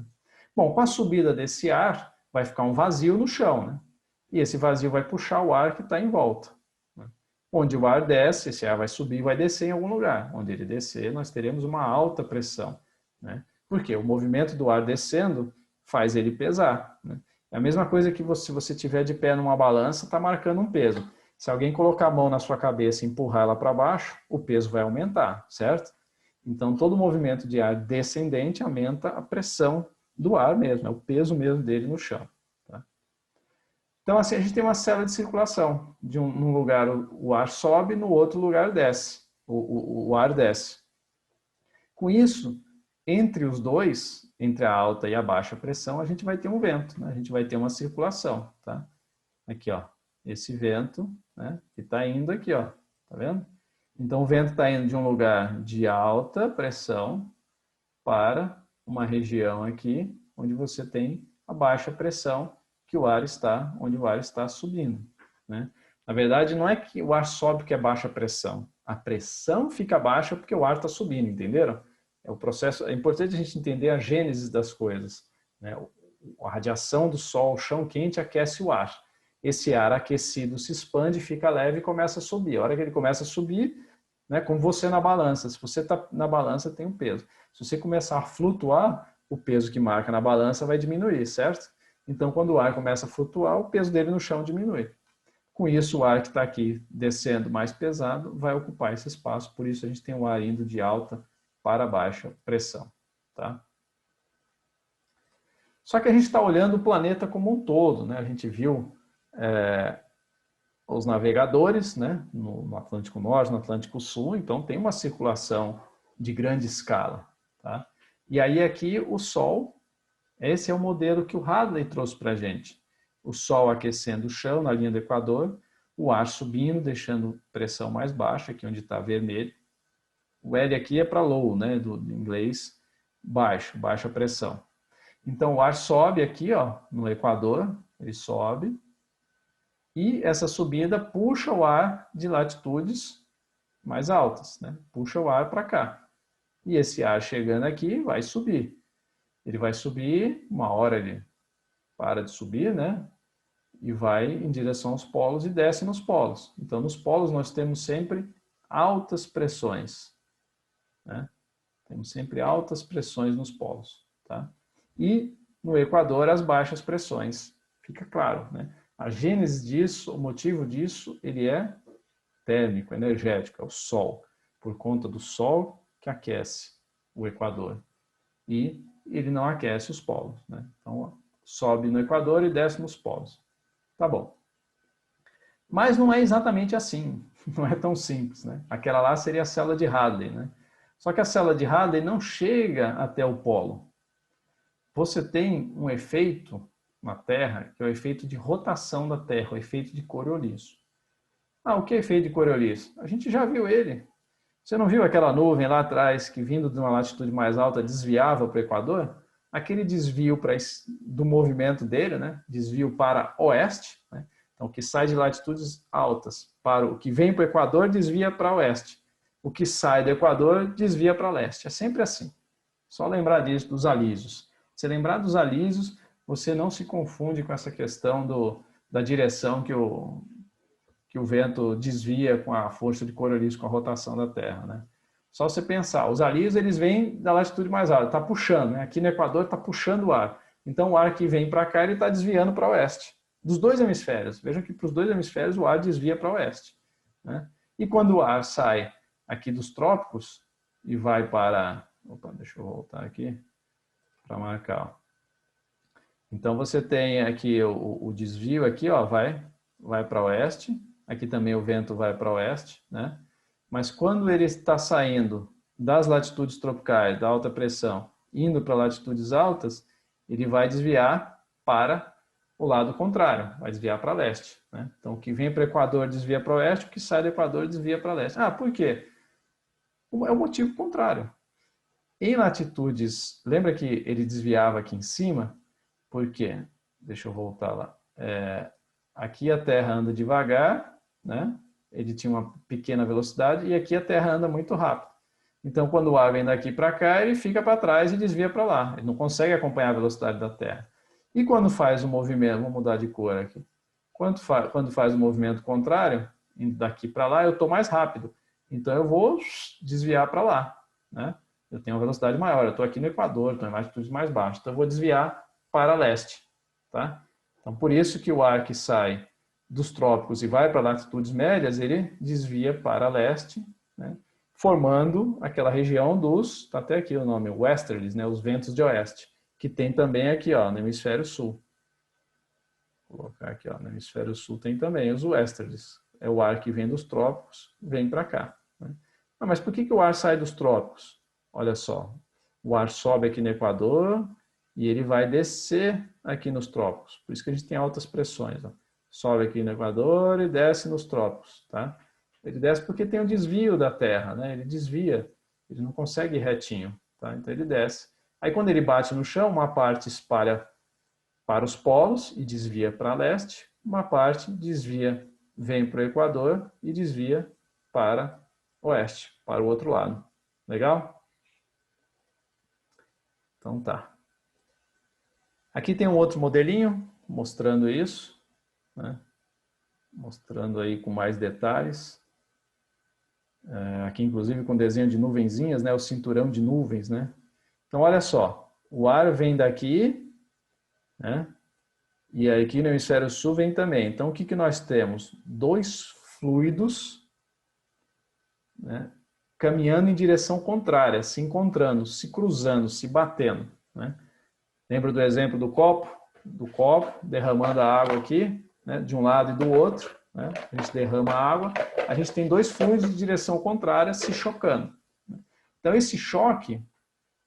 Bom, com a subida desse ar, vai ficar um vazio no chão, né? E esse vazio vai puxar o ar que está em volta. Onde o ar desce, esse ar vai subir e vai descer em algum lugar. Onde ele descer, nós teremos uma alta pressão, né? Porque o movimento do ar descendo faz ele pesar, né? É a mesma coisa que se você estiver de pé numa balança, está marcando um peso. Se alguém colocar a mão na sua cabeça e empurrar ela para baixo, o peso vai aumentar, certo? Então, todo movimento de ar descendente aumenta a pressão do ar mesmo, é o peso mesmo dele no chão. Tá? Então, assim, a gente tem uma célula de circulação. Num lugar o ar sobe, no outro lugar desce. O ar desce. Com isso, entre os dois, entre a alta e a baixa pressão, a gente vai ter um vento, né? A gente vai ter uma circulação. Tá? Aqui, ó. Esse vento, né, que está indo aqui, ó, tá vendo? Então o vento está indo de um lugar de alta pressão para uma região aqui onde você tem a baixa pressão, que onde o ar está subindo, né? Na verdade, não é que o ar sobe porque é baixa pressão. A pressão fica baixa porque o ar está subindo, entenderam? É o processo. É importante a gente entender a gênese das coisas, né? A radiação do sol, o chão quente aquece o ar. Esse ar aquecido se expande, fica leve e começa a subir. A hora que ele começa a subir, né, como você na balança. Se você está na balança, tem um peso. Se você começar a flutuar, o peso que marca na balança vai diminuir, certo? Então, quando o ar começa a flutuar, o peso dele no chão diminui. Com isso, o ar que está aqui descendo mais pesado vai ocupar esse espaço. Por isso, a gente tem o ar indo de alta para baixa pressão. Tá? Só que a gente está olhando o planeta como um todo, né? A gente viu os navegadores, né, no Atlântico Norte, no Atlântico Sul, então tem uma circulação de grande escala. Tá? E aí aqui o Sol, esse é o modelo que o Hadley trouxe para a gente. O Sol aquecendo o chão na linha do Equador, o ar subindo, deixando pressão mais baixa, aqui onde está vermelho. O L aqui é para low, né, do inglês, baixo, baixa pressão. Então o ar sobe aqui, ó, no Equador, ele sobe, e essa subida puxa o ar de latitudes mais altas, né? Puxa o ar para cá. E esse ar chegando aqui vai subir. Ele vai subir, uma hora ele para de subir, né? E vai em direção aos polos e desce nos polos. Então, nos polos nós temos sempre altas pressões, né? Temos sempre altas pressões nos polos, tá? E no Equador as baixas pressões. Fica claro, né? A gênese disso, o motivo disso, ele é térmico, energético, é o Sol. Por conta do Sol que aquece o Equador. E ele não aquece os polos, né? Então, sobe no Equador e desce nos polos. Tá bom. Mas não é exatamente assim. Não é tão simples, né? Aquela lá seria a célula de Hadley, né? Só que a célula de Hadley não chega até o polo. você tem um efeito na Terra, que é o efeito de rotação da Terra, o efeito de Coriolis. O que é efeito de Coriolis? A gente já viu ele. Você não viu aquela nuvem lá atrás que, vindo de uma latitude mais alta, desviava para o Equador? Aquele desvio do movimento dele, né? Desvio para oeste, né? Então, o que sai de latitudes altas para o que vem para o Equador, desvia para oeste. O que sai do Equador, desvia para leste. É sempre assim. Só lembrar disso, dos alísios. Se lembrar dos alísios, você não se confunde com essa questão da direção que o vento desvia com a força de Coriolis, com a rotação da Terra, né? Só você pensar, os alísios eles vêm da latitude mais alta, está puxando, né? Aqui no Equador está puxando o ar. Então o ar que vem para cá ele está desviando para o oeste. Dos dois hemisférios. Vejam que para os dois hemisférios o ar desvia para o oeste, né? E quando o ar sai aqui dos trópicos e vai para... Opa, deixa eu voltar aqui para marcar. Ó. Então você tem aqui o desvio aqui, ó, vai para oeste. Aqui também o vento vai para oeste, né? Mas quando ele está saindo das latitudes tropicais, da alta pressão, indo para latitudes altas, ele vai desviar para o lado contrário, vai desviar para leste, né? Então, o que vem para o Equador desvia para oeste, o que sai do Equador desvia para leste. Por quê? É o motivo contrário. Em latitudes, lembra que ele desviava aqui em cima? Por quê? Deixa eu voltar lá. Aqui a Terra anda devagar, né? Ele tinha uma pequena velocidade, e aqui a Terra anda muito rápido. Então, quando o ar vem daqui para cá, ele fica para trás e desvia para lá. Ele não consegue acompanhar a velocidade da Terra. E quando faz o movimento, vou mudar de cor aqui. Quando faz o movimento contrário, daqui para lá, eu estou mais rápido. Então, eu vou desviar para lá, né? Eu tenho uma velocidade maior. Eu estou aqui no Equador, estou em latitudes mais baixas. Então, eu vou desviar para leste, tá? Então, por isso que o ar que sai dos trópicos e vai para latitudes médias, ele desvia para leste, né? Formando aquela região dos, está até aqui o nome, westerlies, né? Os ventos de oeste, que tem também aqui, ó, no hemisfério sul. Vou colocar aqui, ó, no hemisfério sul tem também os westerlies. É o ar que vem dos trópicos, vem para cá, né? Mas por que o ar sai dos trópicos? Olha só, o ar sobe aqui no Equador e ele vai descer aqui nos trópicos. Por isso que a gente tem altas pressões, ó. Sobe aqui no Equador e desce nos trópicos, tá? Ele desce porque tem um desvio da Terra, né? Ele desvia, ele não consegue ir retinho, tá? Então ele desce. Aí quando ele bate no chão, uma parte espalha para os polos e desvia para leste, uma parte desvia, vem para o Equador e desvia para oeste, para o outro lado. Legal? Então tá. Aqui tem um outro modelinho mostrando isso, né? Mostrando aí com mais detalhes. Aqui inclusive com desenho de nuvenzinhas, né? O cinturão de nuvens, né? Então olha só, o ar vem daqui, né? E aqui no hemisfério sul vem também. Então o que que nós temos? Dois fluidos, né? Caminhando em direção contrária, se encontrando, se cruzando, se batendo, né? Lembra do exemplo do copo? Do copo, derramando a água aqui, né? De um lado e do outro, né? A gente derrama a água, a gente tem dois fluidos de direção contrária se chocando. Então esse choque,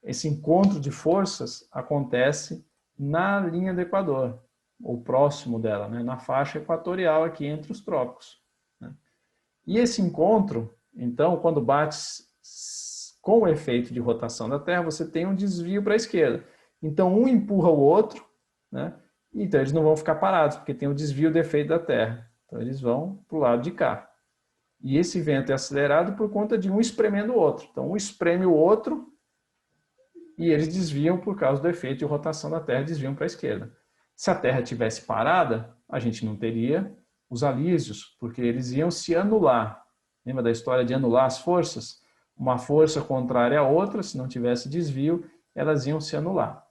esse encontro de forças acontece na linha do Equador, ou próximo dela, né? Na faixa equatorial aqui entre os trópicos, né? E esse encontro, então, quando bate com o efeito de rotação da Terra, você tem um desvio para a esquerda. Então, um empurra o outro, né? Então, eles não vão ficar parados, porque tem o desvio do efeito da Terra. Então, eles vão para o lado de cá. E esse vento é acelerado por conta de um espremendo o outro. Então, um espreme o outro e eles desviam por causa do efeito de rotação da Terra, desviam para a esquerda. Se a Terra tivesse parada, a gente não teria os alísios, porque eles iam se anular. Lembra da história de anular as forças? Uma força contrária à outra, se não tivesse desvio, elas iam se anular.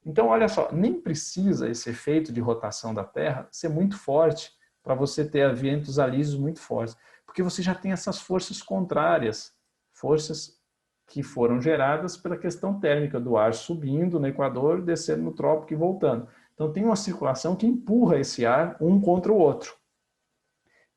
Então, olha só, nem precisa esse efeito de rotação da Terra ser muito forte para você ter ventos alísios muito fortes, porque você já tem essas forças contrárias, forças que foram geradas pela questão térmica do ar subindo no Equador, descendo no trópico e voltando. Então, tem uma circulação que empurra esse ar um contra o outro.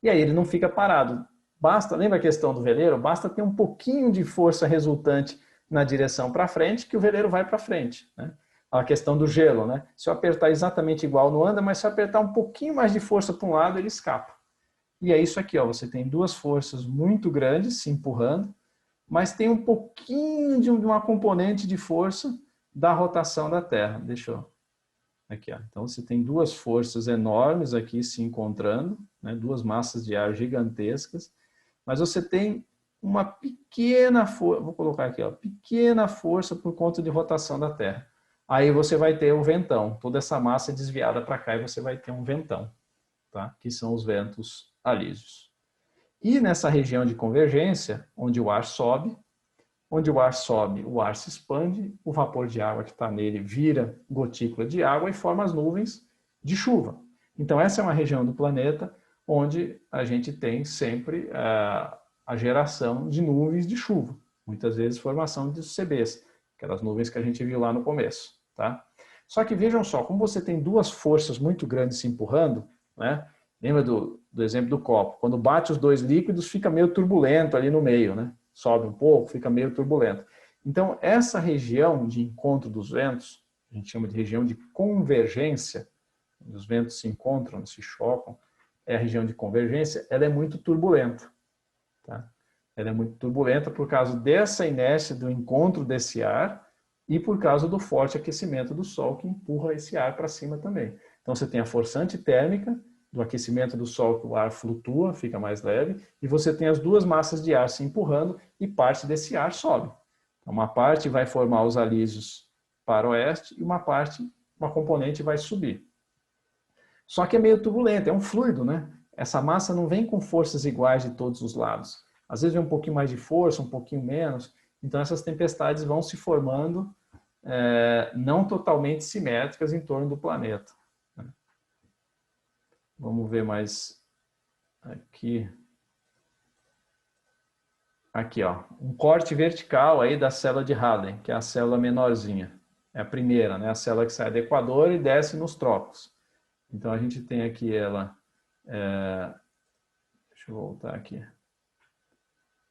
E aí ele não fica parado. Basta, lembra a questão do veleiro? Basta ter um pouquinho de força resultante na direção para frente que o veleiro vai para frente, né? a questão do gelo, né? Se eu apertar exatamente igual, não anda, mas se eu apertar um pouquinho mais de força para um lado, ele escapa. E é isso aqui, ó, você tem duas forças muito grandes se empurrando, mas tem um pouquinho de uma componente de força da rotação da Terra. Deixa eu... Aqui, ó. Então você tem duas forças enormes aqui se encontrando, né? Duas massas de ar gigantescas, mas você tem uma pequena força, vou colocar aqui, ó, pequena força por conta de rotação da Terra. Aí você vai ter o ventão, toda essa massa é desviada para cá e você vai ter um ventão, tá? Que são os ventos alísios. E nessa região de convergência, onde o ar sobe, o ar se expande, o vapor de água que está nele vira gotícula de água e forma as nuvens de chuva. Então essa é uma região do planeta onde a gente tem sempre a geração de nuvens de chuva. Muitas vezes formação de CBs, aquelas nuvens que a gente viu lá no começo. Tá? Só que vejam só, como você tem duas forças muito grandes se empurrando, né? Lembra do exemplo do copo? Quando bate os dois líquidos, fica meio turbulento ali no meio, né? Sobe um pouco, fica meio turbulento. Então, essa região de encontro dos ventos, a gente chama de região de convergência, onde os ventos se encontram, se chocam, é a região de convergência, ela é muito turbulenta. Tá? Ela é muito turbulenta por causa dessa inércia do encontro desse ar e por causa do forte aquecimento do Sol que empurra esse ar para cima também. Então, você tem a força antitérmica, do aquecimento do Sol, que o ar flutua, fica mais leve, e você tem as duas massas de ar se empurrando e parte desse ar sobe. Então, uma parte vai formar os alísios para o oeste e uma componente vai subir. Só que é meio turbulento, é um fluido, né? Essa massa não vem com forças iguais de todos os lados. Às vezes vem um pouquinho mais de força, um pouquinho menos. Então essas tempestades vão se formando não totalmente simétricas em torno do planeta. Vamos ver mais aqui. Aqui, ó, um corte vertical aí da célula de Hadley, que é a célula menorzinha. É a primeira, né? A célula que sai do Equador e desce nos trópicos. Então a gente tem aqui ela... deixa eu voltar aqui.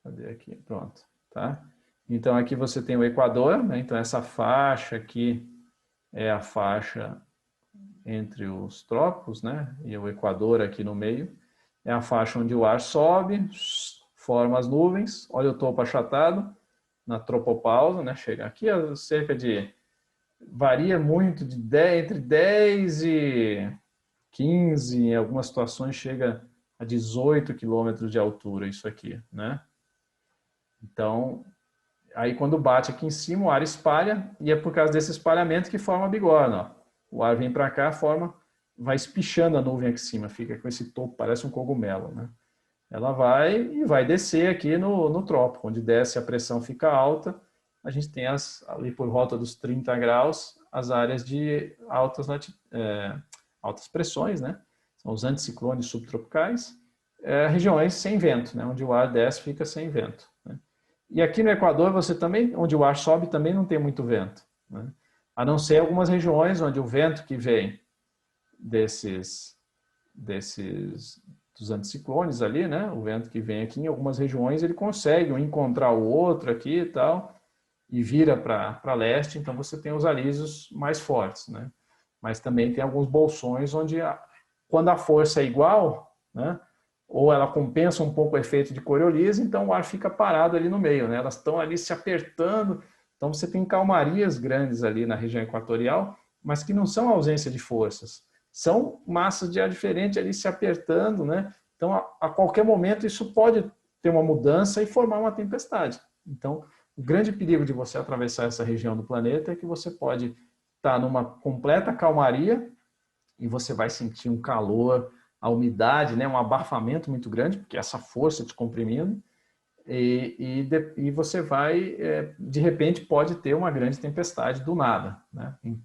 Cadê aqui? Pronto. Tá? Então aqui você tem o Equador, né? Então essa faixa aqui é a faixa entre os trópicos, né? E o Equador aqui no meio. É a faixa onde o ar sobe, forma as nuvens. Olha o topo achatado na tropopausa, né? Chega aqui a cerca de... Varia muito de 10, entre 10 e 15, em algumas situações chega a 18 quilômetros de altura isso aqui, né? Então, aí quando bate aqui em cima, o ar espalha, e é por causa desse espalhamento que forma a bigorna, ó. O ar vem para cá, vai espichando a nuvem aqui em cima, fica com esse topo, parece um cogumelo, né? Ela vai descer aqui no trópico, onde desce a pressão fica alta, a gente tem ali por volta dos 30 graus, as áreas de altas pressões, né? São os anticiclones subtropicais, regiões sem vento, né? Onde o ar desce fica sem vento, né? E aqui no Equador, você também, onde o ar sobe, também não tem muito vento, né? A não ser algumas regiões onde o vento que vem dos anticiclones ali, né? O vento que vem aqui em algumas regiões, ele consegue encontrar o outro aqui e tal, e vira para leste, então você tem os alísios mais fortes, né? Mas também tem alguns bolsões onde, quando a força é igual, né? Ou ela compensa um pouco o efeito de Coriolis, então o ar fica parado ali no meio, né? Elas estão ali se apertando, então você tem calmarias grandes ali na região equatorial, mas que não são ausência de forças, são massas de ar diferente ali se apertando, né? Então a qualquer momento isso pode ter uma mudança e formar uma tempestade. Então o grande perigo de você atravessar essa região do planeta é que você pode estar numa completa calmaria e você vai sentir um calor, a umidade, né, um abafamento muito grande, porque essa força te comprimindo, e você vai, de repente, pode ter uma grande tempestade do nada, né? Em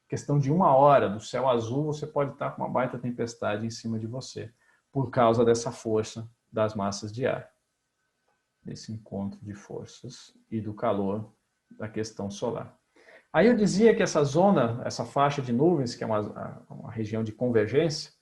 questão de 1 hora, do céu azul, você pode estar com uma baita tempestade em cima de você, por causa dessa força das massas de ar, desse encontro de forças e do calor da questão solar. Aí eu dizia que essa zona, essa faixa de nuvens, que é uma região de convergência,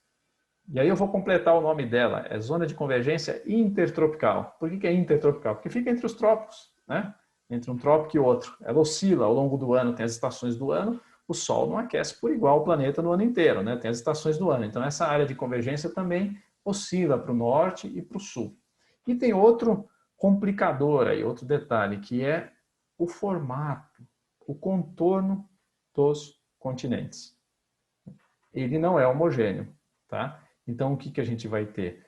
e aí eu vou completar o nome dela, é zona de convergência intertropical. Por que é intertropical? Porque fica entre os trópicos, né? Entre um trópico e outro. Ela oscila ao longo do ano, tem as estações do ano, o Sol não aquece por igual o planeta no ano inteiro, né? Tem as estações do ano. Então, essa área de convergência também oscila para o norte e para o sul. E tem outro complicador aí, outro detalhe, que é o formato, o contorno dos continentes. Ele não é homogêneo, tá? Então, o que a gente vai ter?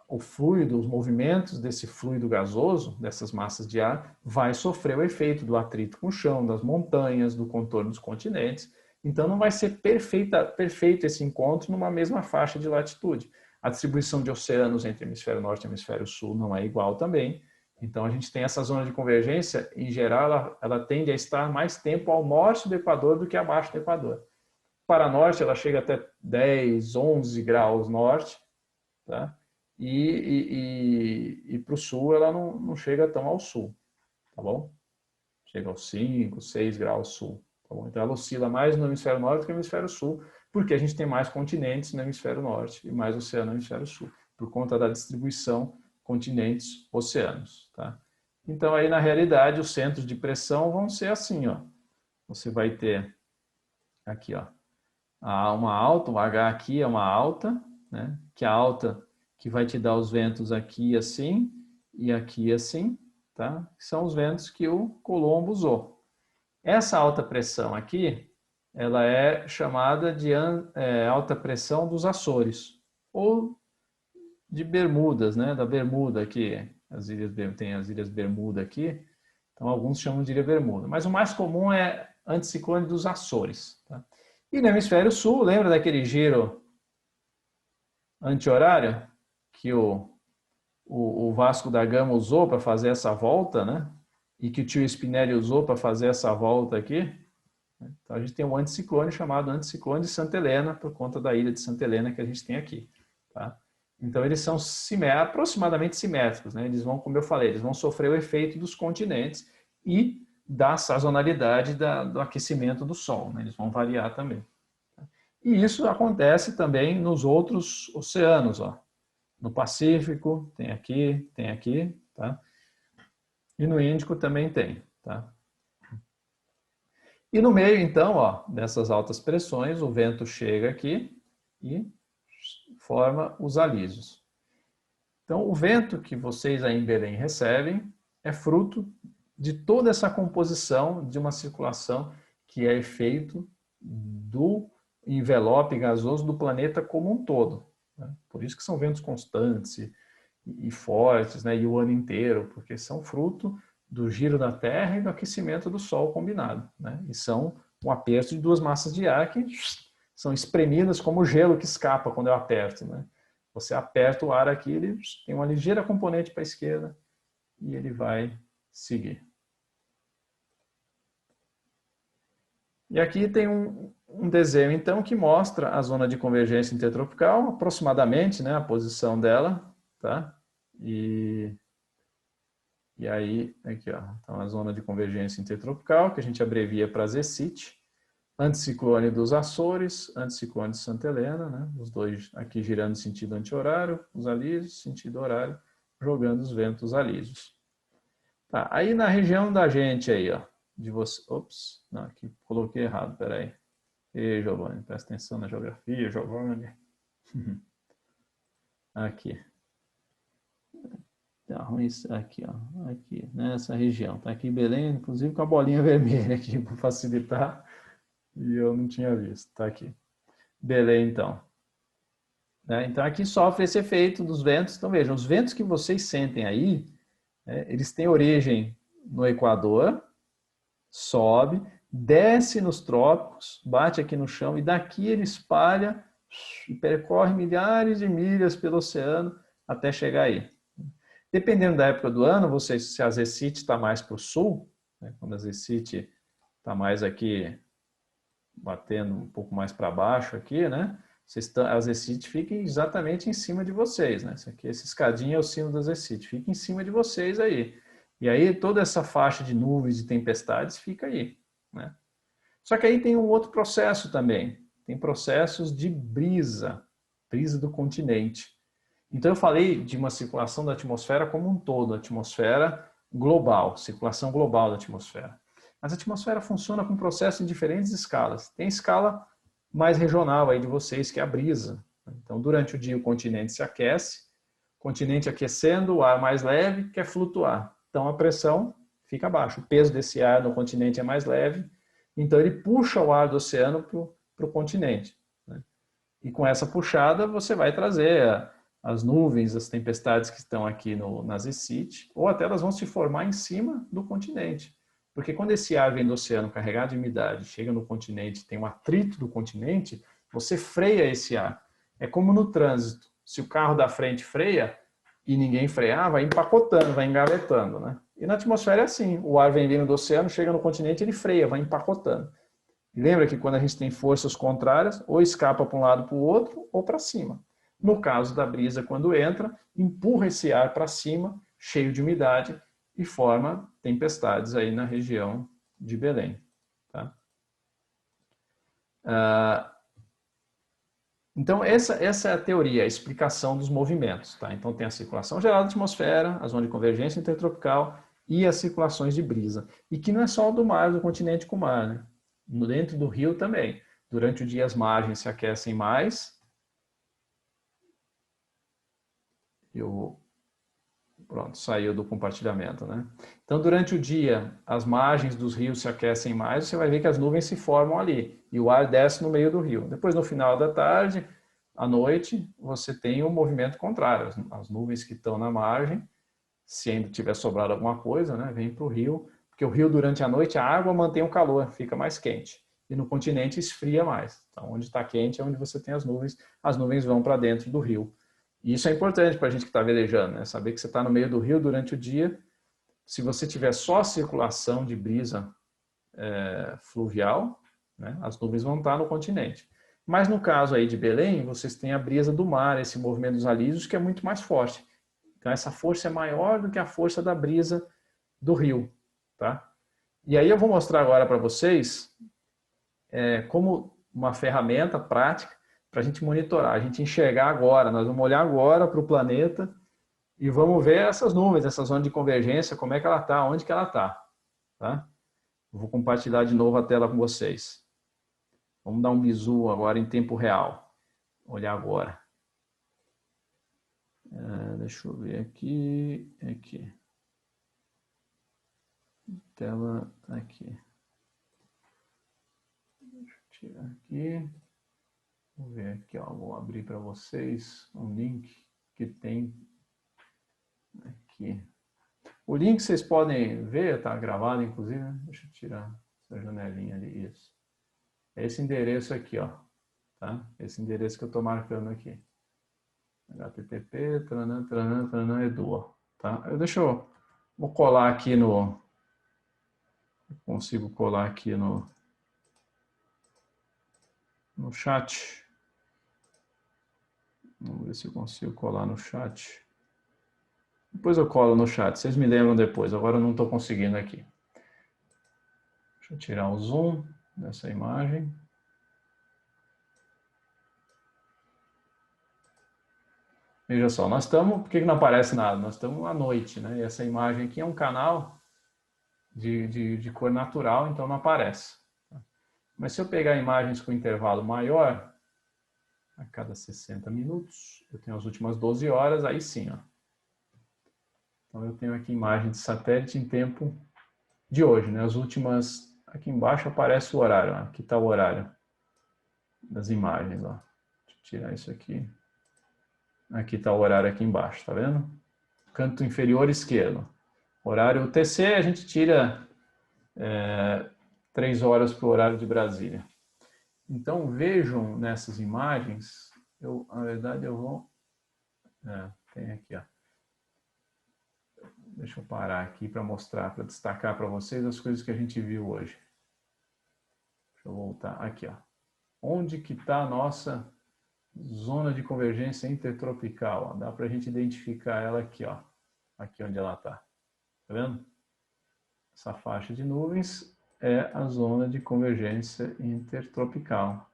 O fluido, os movimentos desse fluido gasoso, dessas massas de ar, vai sofrer o efeito do atrito com o chão, das montanhas, do contorno dos continentes. Então, não vai ser perfeito esse encontro numa mesma faixa de latitude. A distribuição de oceanos entre hemisfério norte e hemisfério sul não é igual também. Então, a gente tem essa zona de convergência, em geral, ela tende a estar mais tempo ao norte do Equador do que abaixo do Equador. Para norte, ela chega até 10, 11 graus norte, tá? E para o sul, ela não chega tão ao sul, tá bom? Chega aos 5, 6 graus sul, tá bom? Então, ela oscila mais no hemisfério norte do que no hemisfério sul, porque a gente tem mais continentes no hemisfério norte e mais oceano no hemisfério sul, por conta da distribuição continentes, oceanos, tá? Então, aí, na realidade, os centros de pressão vão ser assim, ó. Você vai ter aqui, ó, uma alta, o H aqui é uma alta, né? Que a alta que vai te dar os ventos aqui assim e aqui assim, tá? São os ventos que o Colombo usou. Essa alta pressão aqui, ela é chamada de alta pressão dos Açores, ou de Bermudas, né? Da Bermuda aqui, tem as Ilhas Bermuda aqui, então alguns chamam de Ilha Bermuda, mas o mais comum é anticiclone dos Açores, tá? E no hemisfério sul, lembra daquele giro anti-horário que o Vasco da Gama usou para fazer essa volta, né? E que o tio Spinelli usou para fazer essa volta aqui? Então a gente tem um anticiclone chamado anticiclone de Santa Helena, por conta da ilha de Santa Helena que a gente tem aqui, tá? Então eles são aproximadamente simétricos, né? Eles vão, como eu falei, eles vão sofrer o efeito dos continentes e da sazonalidade do aquecimento do Sol, né? Eles vão variar também. E isso acontece também nos outros oceanos, ó. No Pacífico, tem aqui, tá? E no Índico também tem, tá? E no meio, então, ó, dessas altas pressões, o vento chega aqui e forma os alísios. Então, o vento que vocês aí em Belém recebem é fruto de toda essa composição de uma circulação que é efeito do envelope gasoso do planeta como um todo, né? Por isso que são ventos constantes e fortes, né? E o ano inteiro, porque são fruto do giro da Terra e do aquecimento do Sol combinado, né? E são um aperto de duas massas de ar que são espremidas como o gelo que escapa quando eu aperto, né? Você aperta o ar aqui, ele tem uma ligeira componente para a esquerda e ele vai seguir. E aqui tem um desenho, então, que mostra a zona de convergência intertropical, aproximadamente, né, a posição dela, tá? E aí, aqui, ó, então a zona de convergência intertropical, que a gente abrevia para ZCIT, anticiclone dos Açores, anticiclone de Santa Helena, né? Os dois aqui girando em sentido anti-horário, os alísios, sentido horário, jogando os ventos alísios. Tá, aí na região da gente aí, ó, de você, ops, não, aqui coloquei errado, peraí. Ei, Giovanni, presta atenção na geografia, Giovanni. Aqui. Tá ruim isso aqui, ó, aqui, nessa região. Tá aqui em Belém, inclusive com a bolinha vermelha aqui para facilitar. E eu não tinha visto, tá aqui. Belém, então. Então aqui sofre esse efeito dos ventos. Então vejam, os ventos que vocês sentem aí, eles têm origem no Equador, sobe, desce nos trópicos, bate aqui no chão e daqui ele espalha e percorre milhares de milhas pelo oceano até chegar aí. Dependendo da época do ano, se a ZCIT está mais para o sul, né, quando a ZCIT está mais aqui, batendo um pouco mais para baixo aqui, né? A ZCIT fica exatamente em cima de vocês, né? Essa escadinha é o sino da ZCIT, fica em cima de vocês aí. E aí toda essa faixa de nuvens e tempestades fica aí, né? Só que aí tem um outro processo também. Tem processos de brisa do continente. Então eu falei de uma circulação da atmosfera como um todo, atmosfera global, circulação global da atmosfera. Mas a atmosfera funciona com processo em diferentes escalas. Tem escala mais regional aí de vocês, que é a brisa. Então, durante o dia o continente se aquece, o continente aquecendo, o ar mais leve quer flutuar. Então, a pressão fica baixa. O peso desse ar no continente é mais leve, então ele puxa o ar do oceano para o continente. Né? E com essa puxada você vai trazer as nuvens, as tempestades que estão aqui na Zecite, ou até elas vão se formar em cima do continente. Porque quando esse ar vem do oceano carregado de umidade, chega no continente, tem um atrito do continente, você freia esse ar. É como no trânsito. Se o carro da frente freia e ninguém frear, vai empacotando, vai engavetando. Né? E na atmosfera é assim. O ar vem vindo do oceano, chega no continente, ele freia, vai empacotando. E lembra que quando a gente tem forças contrárias, ou escapa para um lado para o outro, ou para cima. No caso da brisa, quando entra, empurra esse ar para cima, cheio de umidade, e forma tempestades aí na região de Belém. Tá? Então, essa é a teoria, a explicação dos movimentos. Tá? Então, tem a circulação geral da atmosfera, a zona de convergência intertropical e as circulações de brisa. E que não é só do mar, do continente com o mar. Né? Dentro do rio também. Durante o dia, as margens se aquecem mais. Pronto, saiu do compartilhamento, né? Então, durante o dia, as margens dos rios se aquecem mais, você vai ver que as nuvens se formam ali, e o ar desce no meio do rio. Depois, no final da tarde, à noite, você tem um movimento contrário. As nuvens que estão na margem, se ainda tiver sobrado alguma coisa, né, vem para o rio, porque o rio, durante a noite, a água mantém o calor, fica mais quente. E no continente esfria mais. Então, onde está quente é onde você tem as nuvens vão para dentro do rio. E isso é importante para a gente que está velejando, né? Saber que você está no meio do rio durante o dia. Se você tiver só circulação de brisa fluvial, né? As nuvens vão estar no continente. Mas no caso aí de Belém, vocês têm a brisa do mar, esse movimento dos alísios, que é muito mais forte. Então essa força é maior do que a força da brisa do rio. Tá? E aí eu vou mostrar agora para vocês como uma ferramenta prática para a gente monitorar, a gente enxergar agora. Nós vamos olhar agora para o planeta e vamos ver essas nuvens, essa zona de convergência, como é que ela está, onde que ela está. Tá? Vou compartilhar de novo a tela com vocês. Vamos dar um bizu agora em tempo real. Olhar agora. Deixa eu ver aqui. Aqui. Tela aqui. Deixa eu tirar aqui. Vou ver aqui, ó, vou abrir para vocês um link que tem aqui. O link vocês podem ver, está gravado inclusive. Deixa eu tirar essa janelinha ali, isso. É esse endereço aqui, ó. Tá? Esse endereço que eu estou marcando aqui. http edu. Tá? Vou colar aqui no... Consigo colar aqui no chat. Vamos ver se eu consigo colar no chat. Depois eu colo no chat, vocês me lembram depois. Agora eu não estou conseguindo aqui. Deixa eu tirar o zoom dessa imagem. Veja só, nós estamos... Por que não aparece nada? Nós estamos à noite, né? E essa imagem aqui é um canal de cor natural, então não aparece. Mas se eu pegar imagens com intervalo maior, a cada 60 minutos, eu tenho as últimas 12 horas, aí sim, ó. Então eu tenho aqui imagem de satélite em tempo de hoje, né? As últimas, aqui embaixo aparece o horário, ó. Aqui está o horário das imagens, ó. Deixa eu tirar isso aqui. Aqui está o horário aqui embaixo, tá vendo? Canto inferior esquerdo. Horário UTC, a gente tira 3 horas para o horário de Brasília. Então, vejam nessas imagens, na verdade eu vou... tem aqui, ó. Deixa eu parar aqui para mostrar, para destacar para vocês as coisas que a gente viu hoje. Deixa eu voltar aqui, ó. Onde que está a nossa zona de convergência intertropical? Ó. Dá para a gente identificar ela aqui, ó. Aqui onde ela está. Tá vendo? Essa faixa de nuvens é a zona de convergência intertropical.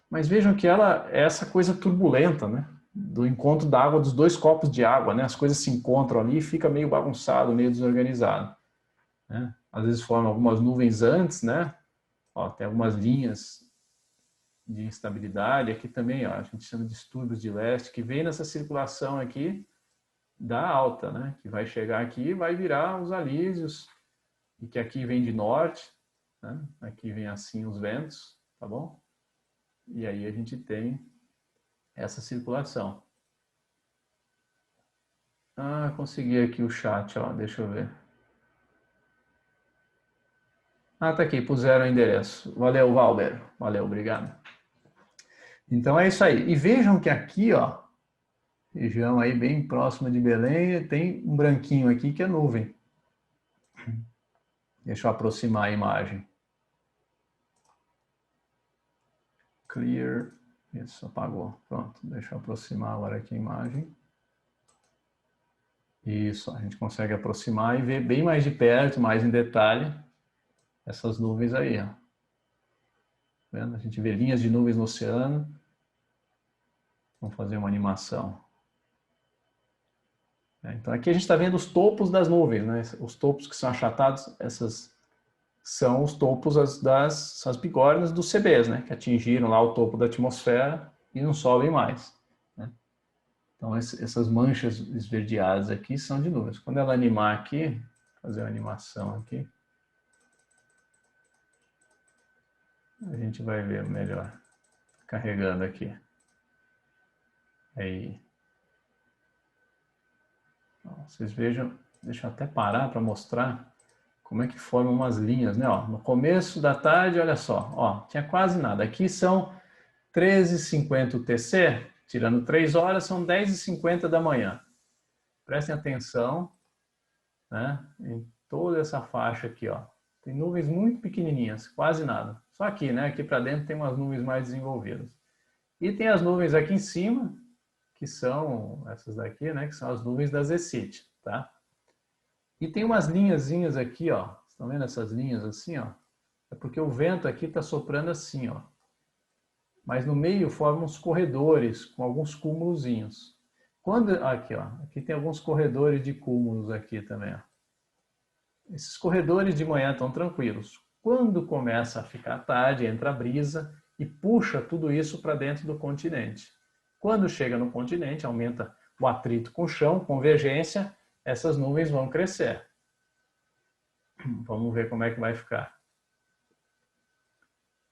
Mas vejam que ela é essa coisa turbulenta, né? Do encontro da água, dos dois copos de água, né? As coisas se encontram ali e fica meio bagunçado, meio desorganizado. né? Às vezes formam algumas nuvens antes, né? Ó, tem algumas linhas de instabilidade aqui também, ó, a gente chama de distúrbios de leste, que vem nessa circulação aqui da alta, né? Que vai chegar aqui e vai virar os alísios, e que aqui vem de norte, né? Aqui vem assim os ventos, tá bom? E aí a gente tem essa circulação. Ah, consegui aqui o chat, ó, deixa eu ver. Ah, tá aqui, puseram o endereço. Valeu, Valber. Valeu, obrigado. Então é isso aí. E vejam que aqui, ó, região aí bem próxima de Belém, tem um branquinho aqui que é nuvem. Deixa eu aproximar a imagem. Clear. Isso, apagou. Pronto, deixa eu aproximar agora aqui a imagem. Isso, a gente consegue aproximar e ver bem mais de perto, mais em detalhe, essas nuvens aí, ó. Vendo? A gente vê linhas de nuvens no oceano. Vamos fazer uma animação. Então aqui a gente está vendo os topos das nuvens, né? Os topos que são achatados, essas são os topos das bigornas dos CBs, né? Que atingiram lá o topo da atmosfera e não sobem mais, né? Então essas manchas esverdeadas aqui são de nuvens. Quando ela animar aqui, fazer uma animação aqui, a gente vai ver melhor. Carregando aqui. Aí. Vocês vejam, deixa eu até parar para mostrar como é que formam umas linhas, né? Ó, no começo da tarde, olha só, ó, tinha quase nada. Aqui são 13h50 UTC, tirando 3 horas, são 10h50 da manhã. Prestem atenção, né? Em toda essa faixa aqui, ó. Tem nuvens muito pequenininhas, quase nada. Só aqui, né? Aqui para dentro tem umas nuvens mais desenvolvidas. E tem as nuvens aqui em cima, que são essas daqui, né? Que são as nuvens da ZCIT, tá? E tem umas linhazinhas aqui, ó. Estão vendo essas linhas assim, ó? É porque o vento aqui está soprando assim, ó. Mas no meio formam uns corredores com alguns cúmulozinhos. Quando aqui, ó, aqui tem alguns corredores de cúmulos aqui também, ó. Esses corredores de manhã estão tranquilos. Quando começa a ficar tarde, entra a brisa e puxa tudo isso para dentro do continente. Quando chega no continente, aumenta o atrito com o chão, convergência, essas nuvens vão crescer. Vamos ver como é que vai ficar.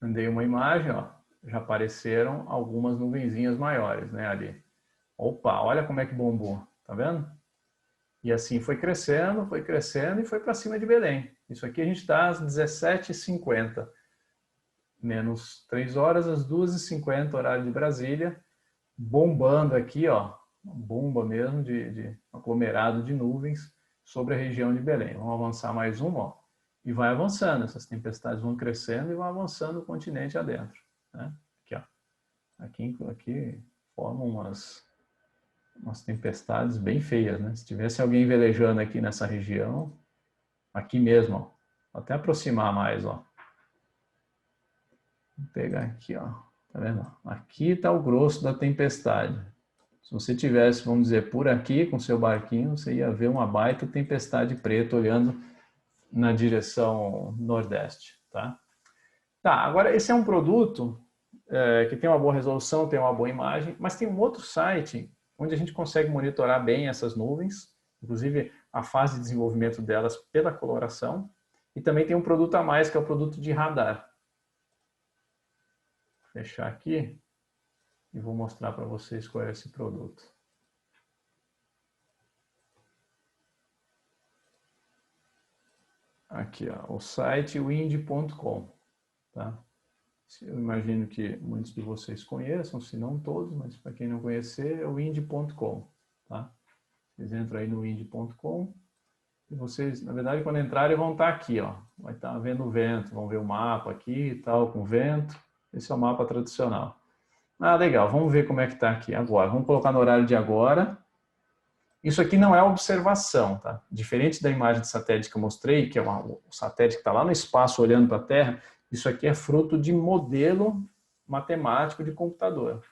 Mandei uma imagem, ó, já apareceram algumas nuvenzinhas maiores, né, ali. Opa, olha como é que bombou, tá vendo? E assim foi crescendo e foi para cima de Belém. Isso aqui a gente está às 17h50, menos 3 horas, às 2h50, horário de Brasília, bombando aqui, ó, uma bomba mesmo de aglomerado de nuvens sobre a região de Belém. Vamos avançar mais uma, ó, e vai avançando. Essas tempestades vão crescendo e vão avançando o continente adentro, né? Aqui, ó. Aqui formam umas tempestades bem feias, né? Se tivesse alguém velejando aqui nessa região, aqui mesmo, ó, vou até aproximar mais, ó. Vou pegar aqui, ó. Tá vendo? Aqui está o grosso da tempestade. Se você tivesse, vamos dizer, por aqui com seu barquinho, você ia ver uma baita tempestade preta olhando na direção nordeste, tá? Tá, agora esse é um produto que tem uma boa resolução, tem uma boa imagem, mas tem um outro site onde a gente consegue monitorar bem essas nuvens, inclusive a fase de desenvolvimento delas pela coloração, e também tem um produto a mais, que é o produto de radar. Vou fechar aqui e vou mostrar para vocês qual é esse produto. Aqui, ó, o site wind.com, tá? Eu imagino que muitos de vocês conheçam, se não todos, mas para quem não conhecer, é o wind.com, tá? Vocês entram aí no wind.com e vocês, na verdade, quando entrarem, vão estar aqui, ó. Vai estar vendo o vento, vão ver o mapa aqui e tal, com vento. Esse é o mapa tradicional. Ah, legal, vamos ver como é que está aqui agora. Vamos colocar no horário de agora. Isso aqui não é observação, tá? Diferente da imagem de satélite que eu mostrei, que é o satélite que está lá no espaço olhando para a Terra, isso aqui é fruto de modelo matemático de computador,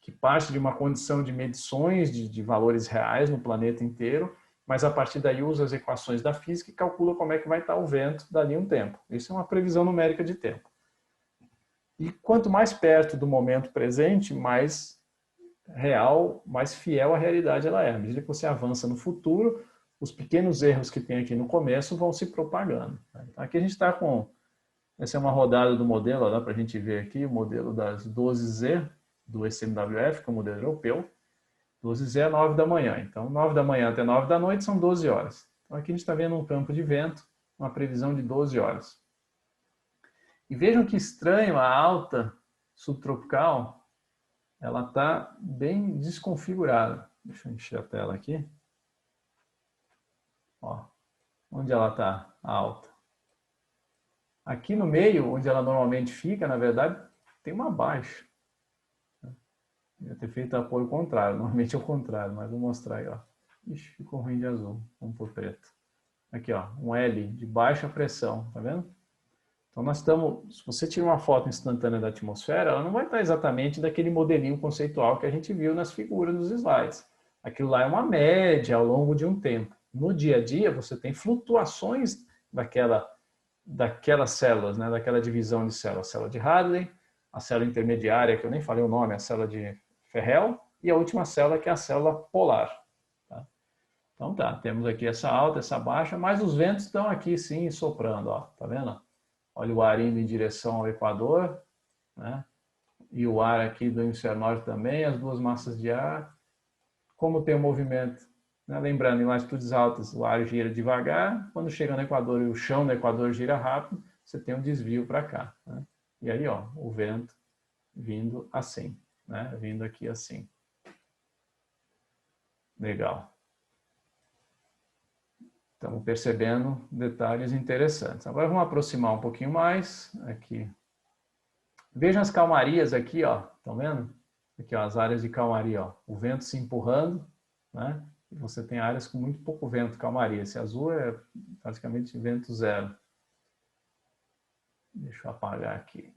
que parte de uma condição de medições de valores reais no planeta inteiro, mas a partir daí usa as equações da física e calcula como é que vai estar o vento dali um tempo. Isso é uma previsão numérica de tempo. E quanto mais perto do momento presente, mais real, mais fiel à realidade ela é. À medida que você avança no futuro, os pequenos erros que tem aqui no começo vão se propagando. Então, aqui a gente está com... Essa é uma rodada do modelo, dá para a gente ver aqui, o modelo das 12Z, do ECMWF, que é o modelo europeu. 12Z é 9 da manhã. Então, 9 da manhã até 9 da noite são 12 horas. Então, aqui a gente está vendo um campo de vento, uma previsão de 12 horas. E vejam que estranho, a alta subtropical, ela está bem desconfigurada. Deixa eu encher a tela aqui. Ó, onde ela está, a alta? Aqui no meio, onde ela normalmente fica, na verdade, tem uma baixa. Devia ter feito apoio contrário, normalmente é o contrário, mas vou mostrar aí, ó. Ixi, ficou ruim de azul, vamos por preto. Aqui, ó, um L de baixa pressão, tá vendo? Então nós estamos, se você tira uma foto instantânea da atmosfera, ela não vai estar exatamente daquele modelinho conceitual que a gente viu nas figuras dos slides. Aquilo lá é uma média ao longo de um tempo. No dia a dia, você tem flutuações daquelas células, né? Daquela divisão de células. A célula de Hadley, a célula intermediária, que eu nem falei o nome, a célula de Ferrel, e a última célula, que é a célula polar. Tá? Então tá, temos aqui essa alta, essa baixa, mas os ventos estão aqui sim soprando, ó, tá vendo? Olha o ar indo em direção ao Equador, né? E o ar aqui do hemisfério norte também, as duas massas de ar. Como tem o movimento, né? Lembrando, em latitudes altas o ar gira devagar, quando chega no Equador e o chão do Equador gira rápido, você tem um desvio para cá. Né? E aí, ó, o vento vindo assim, né? Vindo aqui assim. Legal. Estamos percebendo detalhes interessantes. Agora vamos aproximar um pouquinho mais aqui. Vejam as calmarias aqui, ó. Estão vendo? Aqui, ó, as áreas de calmaria, ó. O vento se empurrando, né? E você tem áreas com muito pouco vento, calmaria. Esse azul é praticamente vento zero. Deixa eu apagar aqui.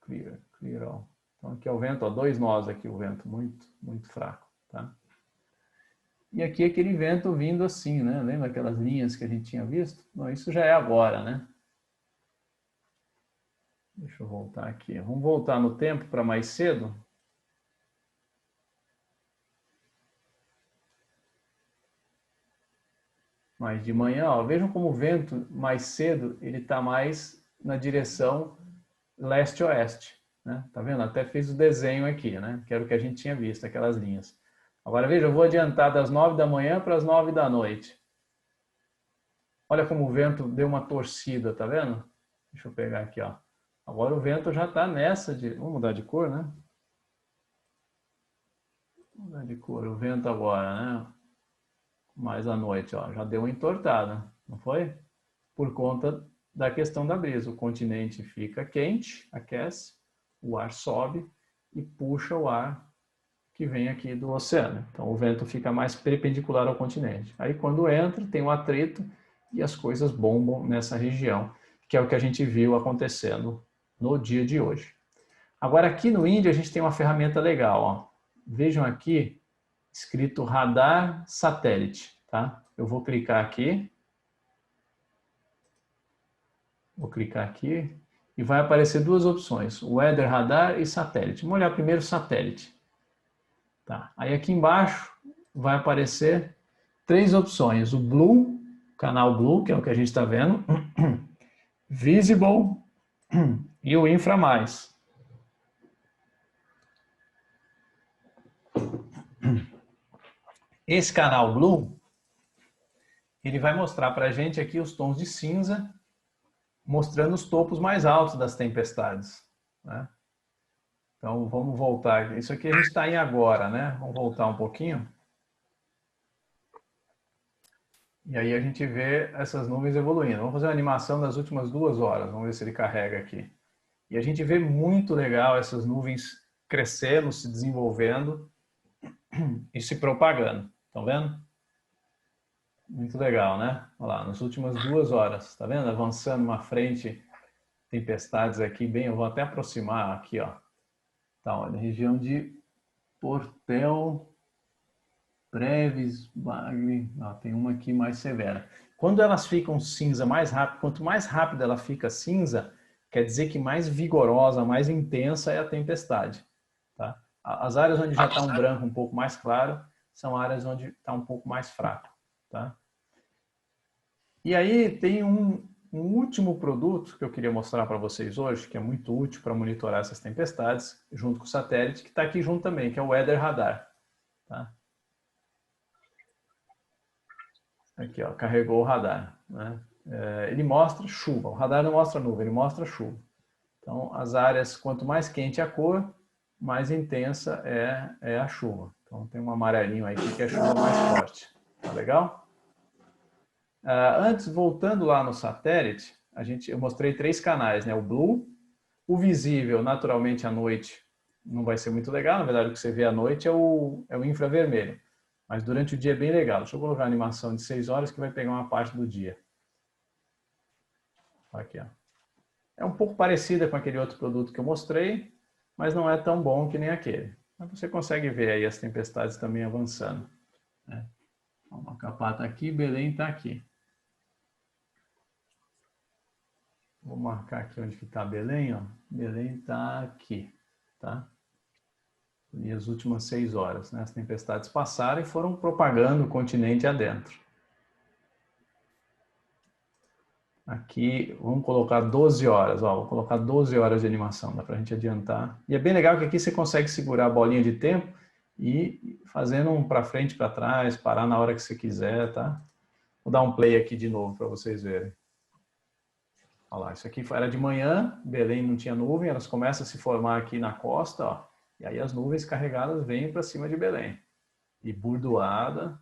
Clear all. Então aqui é o vento, ó, 2 nós aqui, o vento muito fraco, tá? E aqui aquele vento vindo assim, né? Lembra aquelas linhas que a gente tinha visto? Não, isso já é agora, né? Deixa eu voltar aqui. Vamos voltar no tempo para mais cedo. Mais de manhã, ó. Vejam como o vento mais cedo, ele está mais na direção leste-oeste, né? Tá vendo? Até fez o desenho aqui, né? Que era o que a gente tinha visto, aquelas linhas. Agora veja, eu vou adiantar das 9 da manhã para as 9 da noite. Olha como o vento deu uma torcida, tá vendo? Deixa eu pegar aqui, ó. Agora o vento já está nessa de... Vamos mudar de cor, né? Vamos mudar de cor. O vento agora, né? Mais à noite, ó. Já deu uma entortada, não foi? Por conta da questão da brisa. O continente fica quente, aquece, o ar sobe e puxa o ar que vem aqui do oceano. Então o vento fica mais perpendicular ao continente. Aí quando entra, tem um atrito e as coisas bombam nessa região, que é o que a gente viu acontecendo no dia de hoje. Agora aqui no Índia a gente tem uma ferramenta legal, ó. Vejam aqui escrito radar satélite, tá? Eu vou clicar aqui. Vou clicar aqui e vai aparecer duas opções, Weather Radar e satélite. Vamos olhar primeiro o satélite. Tá. Aí aqui embaixo vai aparecer 3 opções. O Blue, canal Blue, que é o que a gente está vendo, Visible e o Infra Mais. Esse canal Blue, ele vai mostrar para a gente aqui os tons de cinza, mostrando os topos mais altos das tempestades, né? Então vamos voltar. Isso aqui a gente está em agora, né? Vamos voltar um pouquinho. E aí a gente vê essas nuvens evoluindo. Vamos fazer uma animação das últimas 2 horas. Vamos ver se ele carrega aqui. E a gente vê muito legal essas nuvens crescendo, se desenvolvendo e se propagando. Estão vendo? Muito legal, né? Olha lá, nas últimas 2 horas. Está vendo? Avançando uma frente, tempestades aqui bem. Eu vou até aproximar aqui, ó. Tá, olha, região de Portel breves, Bagre, tem uma aqui mais severa. Quando elas ficam cinza mais rápido, quanto mais rápido ela fica cinza, quer dizer que mais vigorosa, mais intensa é a tempestade. Tá? As áreas onde já está um branco um pouco mais claro, são áreas onde está um pouco mais fraco. Tá? E aí tem um último produto que eu queria mostrar para vocês hoje, que é muito útil para monitorar essas tempestades, junto com o satélite, que está aqui junto também, que é o Weather Radar. Tá? Aqui, ó, carregou o radar. Né? Ele mostra chuva. O radar não mostra nuvem, ele mostra chuva. Então, as áreas, quanto mais quente a cor, mais intensa é a chuva. Então, tem um amarelinho aí que é a chuva mais forte. Tá legal? Antes, voltando lá no satélite, eu mostrei 3 canais, né? O Blue, o visível, naturalmente, à noite, não vai ser muito legal. Na verdade, o que você vê à noite é o infravermelho. Mas durante o dia é bem legal. Deixa eu colocar a animação de 6 horas que vai pegar uma parte do dia. Aqui, ó. É um pouco parecida com aquele outro produto que eu mostrei, mas não é tão bom que nem aquele. Mas você consegue ver aí as tempestades também avançando. Né? O Macapá está aqui, Belém está aqui. Vou marcar aqui onde que está Belém. Ó. Belém está aqui. Tá? E as últimas 6 horas. Né? As tempestades passaram e foram propagando o continente adentro. Aqui, vamos colocar 12 horas. Ó, vou colocar 12 horas de animação, dá para a gente adiantar. E é bem legal que aqui você consegue segurar a bolinha de tempo e fazendo um para frente, para trás, parar na hora que você quiser, tá? Vou dar um play aqui de novo para vocês verem. Olha lá, isso aqui era de manhã, Belém não tinha nuvem, elas começam a se formar aqui na costa, ó. E aí as nuvens carregadas vêm para cima de Belém. E burdoada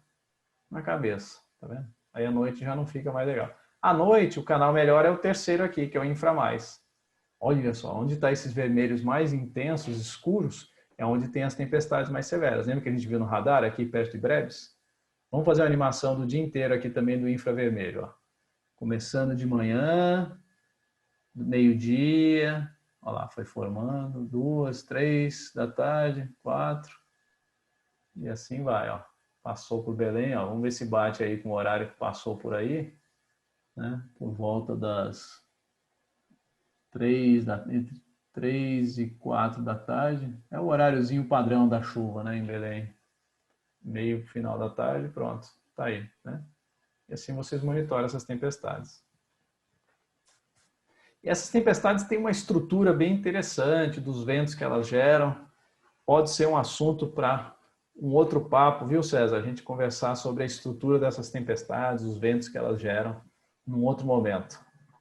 na cabeça, tá vendo? Aí à noite já não fica mais legal. À noite, o canal melhor é o terceiro aqui, que é o Infra Mais. Olha só, onde está esses vermelhos mais intensos, escuros, é onde tem as tempestades mais severas. Lembra que a gente viu no radar aqui perto de Breves? Vamos fazer uma animação do dia inteiro aqui também do infravermelho. Ó. Começando de manhã, meio-dia, olha lá, foi formando, 2, 3 da tarde, 4, e assim vai, ó. Passou por Belém, ó. Vamos ver se bate aí com o horário que passou por aí. Né, por volta das entre 3 e 4 da tarde. É o horáriozinho padrão da chuva, né, em Belém. Meio final da tarde, pronto, tá aí. Né? E assim vocês monitoram essas tempestades. E essas tempestades têm uma estrutura bem interessante dos ventos que elas geram. Pode ser um assunto para um outro papo, viu, César? A gente conversar sobre a estrutura dessas tempestades, os ventos que elas geram, num outro momento.